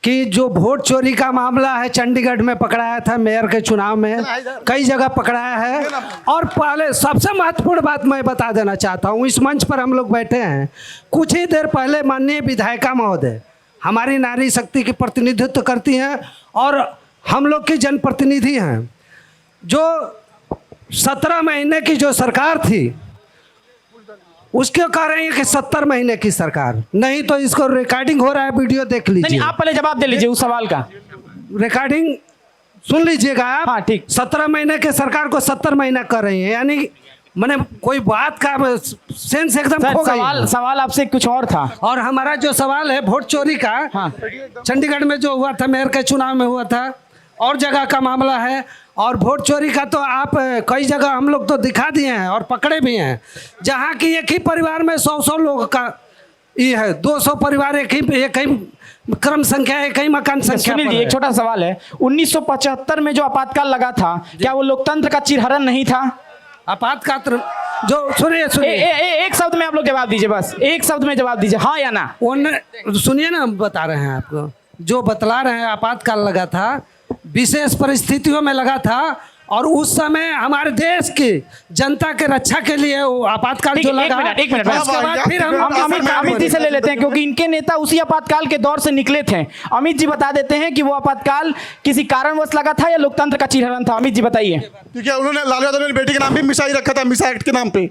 कि जो वोट चोरी का मामला है चंडीगढ़ में पकड़ाया था, मेयर के चुनाव में कई जगह पकड़ाया है। और पहले सबसे महत्वपूर्ण बात मैं बता देना चाहता हूँ, इस मंच पर हम लोग बैठे हैं, कुछ ही देर पहले माननीय विधायिका महोदय हमारी नारी शक्ति की प्रतिनिधित्व करती हैं और हम लोग की जनप्रतिनिधि हैं, जो 17 महीने की जो सरकार थी उसके कह रहे हैं कि 70 महीने की सरकार। नहीं तो इसको रिकॉर्डिंग हो रहा है, वीडियो देख लीजिए। नहीं, आप पहले जवाब दे लीजिए उस सवाल का। रिकॉर्डिंग सुन लीजिएगा आप। हाँ ठीक। 17 महीने के सरकार को 70 महीना कर रही है, यानी मैंने कोई बात का सेंस एकदम खो गई। सवाल आपसे कुछ और था। और हमारा जो सवाल है वोट चोरी का, हाँ, चंडीगढ़ में जो हुआ था, मेयर के चुनाव में हुआ था, और जगह का मामला है। और वोट चोरी का तो आप कई जगह हम लोग तो दिखा दिए हैं और पकड़े भी हैं, जहाँ की एक ही परिवार में 100 लोग का ये है, 200 परिवार एक ही क्रम संख्या, एक ही मकान संख्या। सुनील जी, एक छोटा सवाल है, 1975 में जो आपातकाल लगा था, क्या वो लोकतंत्र का चिरहरण नहीं था? आपातकाल जो सुनिए एक शब्द में आप लोग जवाब दीजिए, बस एक शब्द में जवाब दीजिए, हाँ या ना। सुनिए ना, बता रहे हैं आपको, जो बतला रहे हैं आपातकाल लगा था, विशेष परिस्थितियों में लगा था, और उस समय हमारे देश की जनता के रक्षा के लिए वो आपातकाल जो लगा। एक मिनट फिर हम अमित जी से ले लेते हैं, क्योंकि इनके नेता उसी आपातकाल के दौर से निकले थे। अमित जी बता देते हैं कि वो आपातकाल किसी कारणवश लगा था या लोकतंत्र का चिरहरण था। अमित जी बताइए। क्योंकि उन्होंने लालू यादव ने बेटी के नाम पे मिसाई रखा था, मिसा एक्ट के नाम पे।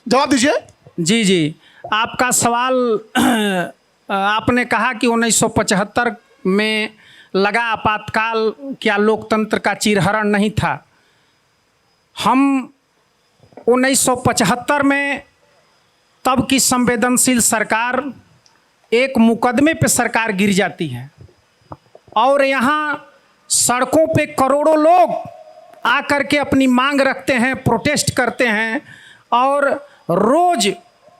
जवाब दीजिए। जी, आपका सवाल आपने कहा कि 1975 में लगा आपातकाल, क्या लोकतंत्र का चिरहरण नहीं था? हम 1975 में तब की संवेदनशील सरकार, एक मुकदमे पे सरकार गिर जाती है और यहाँ सड़कों पे करोड़ों लोग आकर के अपनी मांग रखते हैं, प्रोटेस्ट करते हैं, और रोज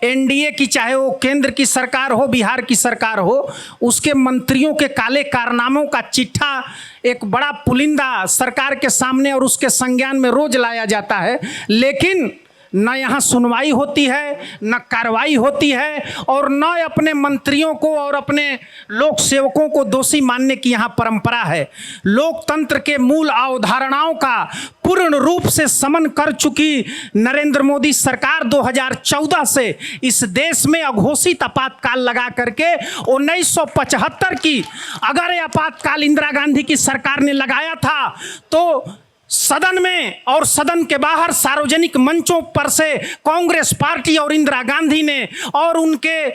एनडीए की, चाहे वो केंद्र की सरकार हो, बिहार की सरकार हो, उसके मंत्रियों के काले कारनामों का चिट्ठा एक बड़ा पुलिंदा सरकार के सामने और उसके संज्ञान में रोज लाया जाता है, लेकिन न यहाँ सुनवाई होती है, न कार्रवाई होती है, और न अपने मंत्रियों को और अपने लोक सेवकों को दोषी मानने की यहाँ परंपरा है। लोकतंत्र के मूल अवधारणाओं का पूर्ण रूप से समन कर चुकी नरेंद्र मोदी सरकार 2014 से इस देश में अघोषित आपातकाल लगा करके 1975 की, अगर ये आपातकाल इंदिरा गांधी की सरकार ने लगाया था तो सदन में और सदन के बाहर सार्वजनिक मंचों पर से कांग्रेस पार्टी और इंदिरा गांधी ने और उनके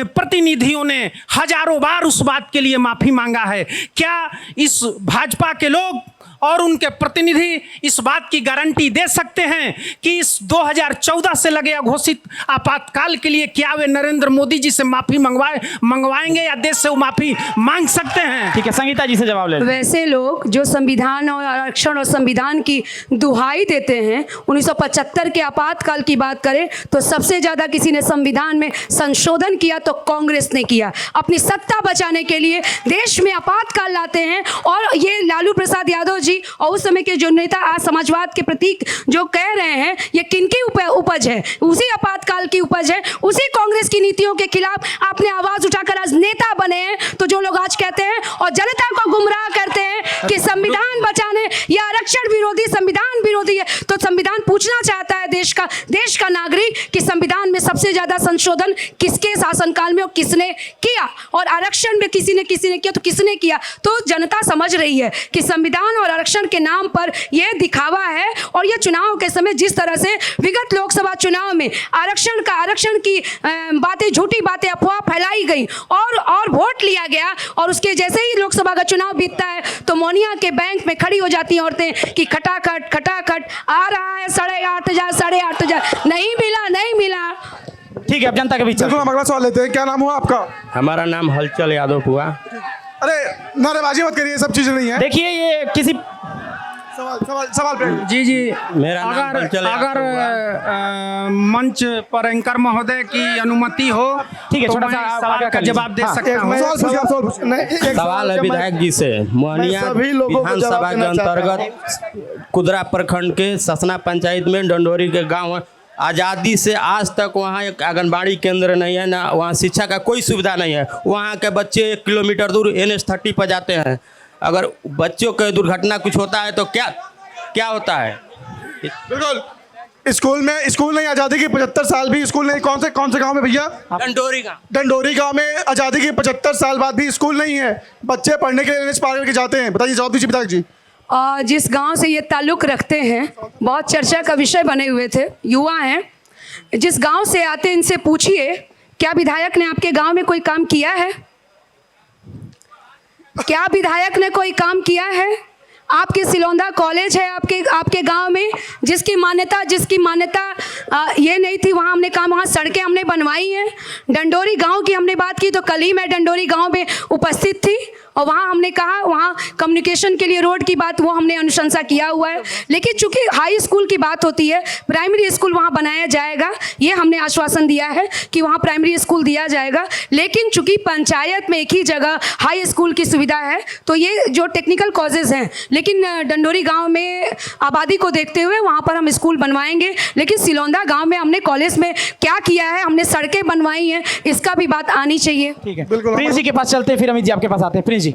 प्रतिनिधियों ने हजारों बार उस बात के लिए माफी मांगा है। क्या इस भाजपा के लोग और उनके प्रतिनिधि इस बात की गारंटी दे सकते हैं कि इस 2014 से लगे घोषित आपातकाल के लिए क्या वे नरेंद्र मोदी जी से माफी मंगवाएंगे या देश से वो माफी मांग सकते हैं? ठीक है, संगीता जी से जवाब ले। वैसे लोग जो संविधान और आरक्षण और संविधान की दुहाई देते हैं, 1975 के आपातकाल की बात करें तो सबसे ज्यादा किसी ने संविधान में संशोधन किया तो कांग्रेस ने किया, अपनी सत्ता बचाने के लिए देश में आपातकाल लाते हैं। और ये लालू प्रसाद यादव जी और उस समय के जो नेता आज समाजवाद के प्रतीक जो कह रहे हैं, ये किनकी उपज है? उसी आपातकाल की उपज है, उसी कांग्रेस की नीतियों के खिलाफ आपने आवाज उठाकर आज नेता बने हैं। तो जो लोग आज कहते हैं और जनता को गुमराह करते हैं कि संविधान बचाने या आरक्षण विरोधी, संविधान विरोधी मोदी है। तो संविधान पूछना चाहता है देश का नागरिक कि संविधान में सबसे ज़्यादा संशोधन किसके शासनकाल में और किसने किया, और आरक्षण में किसी ने किया तो किसने किया। तो जनता समझ रही है कि संविधान और आरक्षण के नाम पर यह दिखावा है। और यह चुनाव के समय जिस तरह से विगत लोकसभा चुनाव में आरक्षण की बातें, झूठी बातें, अफवाह फैलाई गई और वोट लिया गया, और उसके जैसे ही लोकसभा का चुनाव बीतता है तो मोनिया के बैंक में खड़ी हो जाती हैं औरतें कि खटाखट आ रहा है 8,500 नहीं मिला। ठीक है, अब जनता के बीच बिल्कुल, हम अगला सवाल लेते हैं। क्या नाम हुआ आपका? हमारा नाम हलचल यादव हुआ। अरे नारेबाजी मत करिए, सब चीजें नहीं है। देखिए ये किसी सवाल पे जी मेरा नाम हलचल अगर मंच पर एंकर महोदय की अनुमति हो, ठीक है, तो छोटा मैं सा सवाल का जवाब दे सकता हूँ। सवाल है विधायक जी से। मोहनिया विधानसभा के अंतर्गत कुदरा प्रखंड के ससना पंचायत में डंडोरी के गांव, आज़ादी से आज तक वहाँ एक आंगनबाड़ी केंद्र नहीं है, ना वहाँ शिक्षा का कोई सुविधा नहीं है। वहाँ के बच्चे 1 किलोमीटर दूर NH30 पर जाते हैं। अगर बच्चों के दुर्घटना कुछ होता है तो क्या होता है? बिल्कुल, स्कूल नहीं, आज़ादी की 75 साल भी स्कूल नहीं। कौन से गांव में भैया? डंडोरी गांव में आज़ादी की 75 साल बाद भी स्कूल नहीं है। बच्चे पढ़ने के लिए NH पार करके जाते हैं। बताइए, जवाब दीजिए विधायक जी। जिस गांव से ये ताल्लुक़ रखते हैं, बहुत चर्चा का विषय बने हुए थे, युवा हैं, जिस गांव से आते इनसे पूछिए क्या विधायक ने आपके गांव में कोई काम किया है? क्या विधायक ने कोई काम किया है? आपके सिलौंदा कॉलेज है आपके गांव में, जिसकी मान्यता ये नहीं थी, वहाँ हमने काम, वहाँ सड़कें हमने बनवाई हैं। डंडोरी गांव की हमने बात की तो कल ही मैं डंडोरी गांव में उपस्थित थी, और वहाँ हमने कहा, वहाँ कम्युनिकेशन के लिए रोड की बात वो हमने अनुशंसा किया हुआ है। लेकिन चूंकि हाई स्कूल की बात होती है, प्राइमरी स्कूल वहाँ बनाया जाएगा, ये हमने आश्वासन दिया है कि वहाँ प्राइमरी स्कूल दिया जाएगा। लेकिन चूंकि पंचायत में एक ही जगह हाई स्कूल की सुविधा है, तो ये जो टेक्निकल कॉजेज़ हैं, लेकिन डंडोरी गांव में आबादी को देखते हुए वहाँ पर हम स्कूल बनवाएंगे। लेकिन सिलौंदा गांव में हमने कॉलेज में क्या किया है, हमने सड़कें बनवाई हैं, इसका भी बात आनी चाहिए। ठीक है, प्रिंस जी के पास चलते हैं, फिर अमित जी आपके पास आते हैं। प्रिंस जी,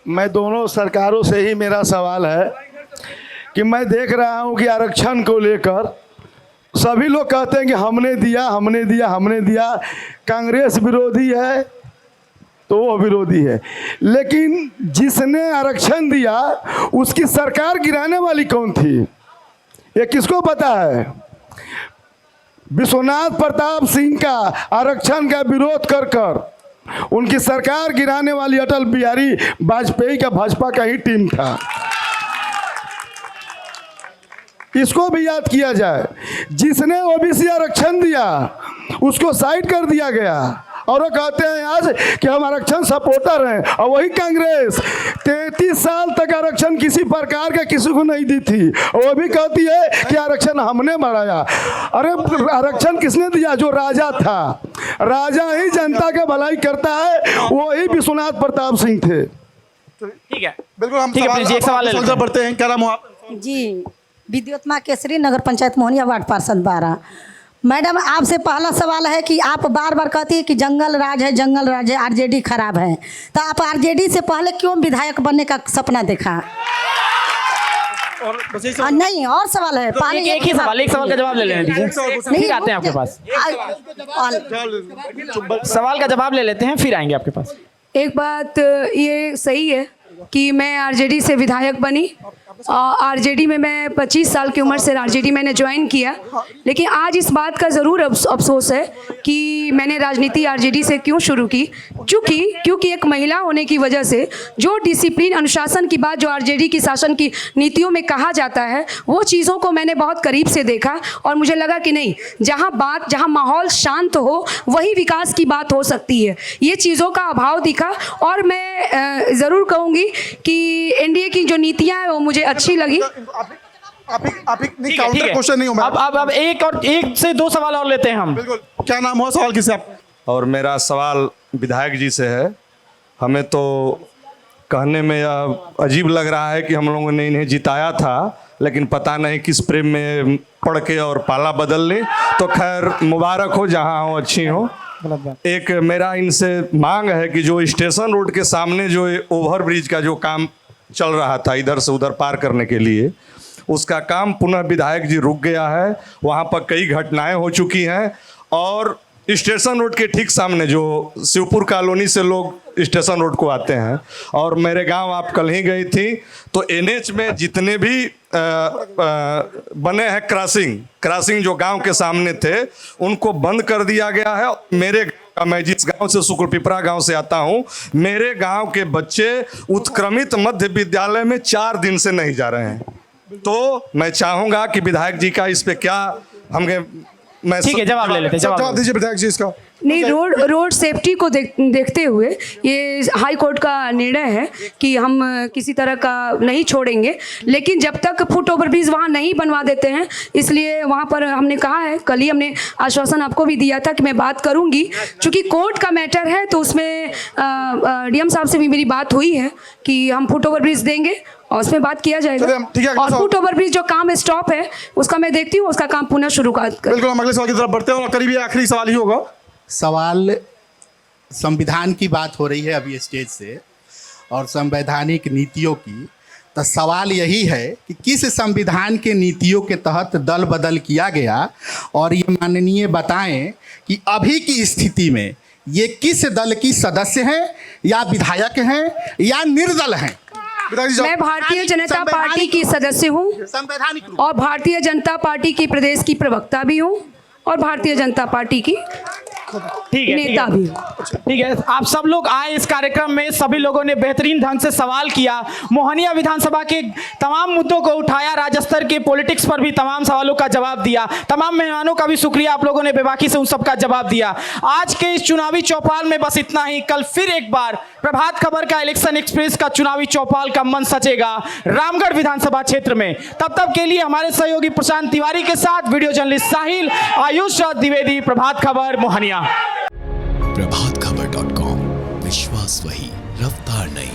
मैं दोनों सरकारों से ही मेरा सवाल है कि मैं देख रहा हूं कि आरक्षण को लेकर सभी लोग कहते हैं कि हमने दिया। कांग्रेस विरोधी है तो वो विरोधी है, लेकिन जिसने आरक्षण दिया उसकी सरकार गिराने वाली कौन थी, ये किसको पता है? विश्वनाथ प्रताप सिंह का आरक्षण का विरोध कर उनकी सरकार गिराने वाली अटल बिहारी वाजपेयी का भाजपा का ही टीम था। इसको भी याद किया जाए। जिसने ओबीसी आरक्षण दिया उसको साइड कर दिया गया, और वो कहते हैं आज कि हम आरक्षण सपोर्टर हैं, और वही कांग्रेस 33 साल तक आरक्षण किसी प्रकार का किसी को नहीं दी थी, वो भी कहती है कि आरक्षण हमने बढ़ाया। अरे आरक्षण किसने दिया? जो राजा था। राजा ही जनता का भलाई करता है, वही विश्वनाथ प्रताप सिंह थे। ठीक है, बिल्कुल, हम एक सवाल पढ़ते हैं। क्या नाम हुआ? जी, विद्युत केसरी, नगर पंचायत मोहनिया, वार्ड पार्षद 12। मैडम, आपसे पहला सवाल है कि आप बार बार कहती है कि जंगल राज है, आरजेडी खराब है, तो आप आरजेडी से पहले क्यों विधायक बनने का सपना देखा? नहीं, और सवाल है। तो एक सवाल का जवाब ले लेने दीजिए, फिर आते हैं आपके पास। सवाल का जवाब ले लेते हैं, फिर आएंगे आपके पास। एक बात ये सही है कि मैं आरजेडी से विधायक बनी, आरजेडी में मैं 25 साल की उम्र से आरजेडी मैंने ज्वाइन किया। लेकिन आज इस बात का ज़रूर अफसोस है कि मैंने राजनीति आरजेडी से क्यों शुरू की, क्योंकि एक महिला होने की वजह से जो डिसिप्लिन, अनुशासन की बात जो आरजेडी की शासन की नीतियों में कहा जाता है, वो चीज़ों को मैंने बहुत करीब से देखा, और मुझे लगा कि नहीं, जहाँ माहौल शांत हो वही विकास की बात हो सकती है। ये चीज़ों का अभाव दिखा, और मैं ज़रूर कहूँगी कि एनडीए की जो नीतियाँ हैं वो मुझे अच्छी लगी। क्वेश्चन नहीं हो। अब एक से दो सवाल और लेते हैं हम। बिल्कुल, क्या नाम हुआ? सवाल किससे आप? और मेरा सवाल विधायक जी से है। हमें तो कहने में अजीब लग रहा है कि हम लोगों ने इन्हें जिताया था, लेकिन पता नहीं किस प्रेम में पड़ के और पाला बदल ले। तो खैर, मुबारक हो, जहाँ हो अच्छी हो। एक मेरा इनसे मांग है कि जो स्टेशन रोड के सामने जो ओवरब्रिज का जो काम चल रहा था इधर से उधर पार करने के लिए, उसका काम पुनः विधायक जी रुक गया है। वहाँ पर कई घटनाएं हो चुकी हैं और स्टेशन रोड के ठीक सामने जो शिवपुर कॉलोनी से लोग स्टेशन रोड को आते हैं, और मेरे गांव आप कल ही गई थी, तो एनएच में जितने भी बने हैं क्रॉसिंग जो गांव के सामने थे उनको बंद कर दिया गया है। मैं जिस गांव से सुकुरपिपरा गांव से आता हूं, मेरे गांव के बच्चे उत्क्रमित मध्य विद्यालय में 4 दिन से नहीं जा रहे हैं। तो मैं चाहूंगा कि विधायक जी का इस पे क्या मैं ठीक है, जवाब ले लेते हैं। जवाब दीजिए विधायक जी इसका। नहीं, रोड सेफ्टी को देखते हुए ये हाई कोर्ट का निर्णय है कि हम किसी तरह का नहीं छोड़ेंगे, लेकिन जब तक फुट ओवर ब्रिज वहाँ नहीं बनवा देते हैं, इसलिए वहाँ पर हमने कहा है, कल ही हमने आश्वासन आपको भी दिया था कि मैं बात करूँगी। चूँकि कोर्ट का मैटर है तो उसमें डीएम साहब से भी मेरी बात हुई है कि हम फुट ओवर ब्रिज देंगे और उसमें बात किया जाएगा। और फुट ओवर ब्रिज जो काम स्टॉप है उसका मैं देखती हूँ, उसका काम पुनः शुरू कर। बिल्कुल, हम अगले सवाल की तरफ बढ़ते हैं और करीब ये आखिरी सवाल ही होगा। सवाल संविधान की बात हो रही है अभी स्टेज से और संवैधानिक नीतियों की, तो सवाल यही है कि किस संविधान के नीतियों के तहत दल बदल किया गया, और ये माननीय बताएं कि अभी की स्थिति में ये किस दल की सदस्य हैं या विधायक हैं या निर्दल हैं। मैं भारतीय जनता पार्टी की सदस्य हूँ और भारतीय जनता पार्टी की प्रदेश की प्रवक्ता भी हूँ और भारतीय जनता पार्टी की नेता भी। ठीक है, आप सब लोग आए इस कार्यक्रम में, सभी लोगों ने बेहतरीन ढंग से सवाल किया, मोहनिया विधानसभा के तमाम मुद्दों को उठाया, राज्य स्तर के पॉलिटिक्स पर भी तमाम सवालों का जवाब दिया। तमाम मेहमानों का भी शुक्रिया, आप लोगों ने बेबाकी से उन सब का जवाब दिया। आज के इस चुनावी चौपाल में बस इतना ही। कल फिर एक बार प्रभात खबर का इलेक्शन एक्सप्रेस का चुनावी चौपाल का मन सचेगा रामगढ़ विधानसभा क्षेत्र में। तब के लिए हमारे सहयोगी प्रशांत तिवारी के साथ वीडियो जर्नलिस्ट साहिल, आयुष द्विवेदी, प्रभात खबर मोहनिया। प्रभातखबर.com, विश्वास वही, रफ्तार नहीं।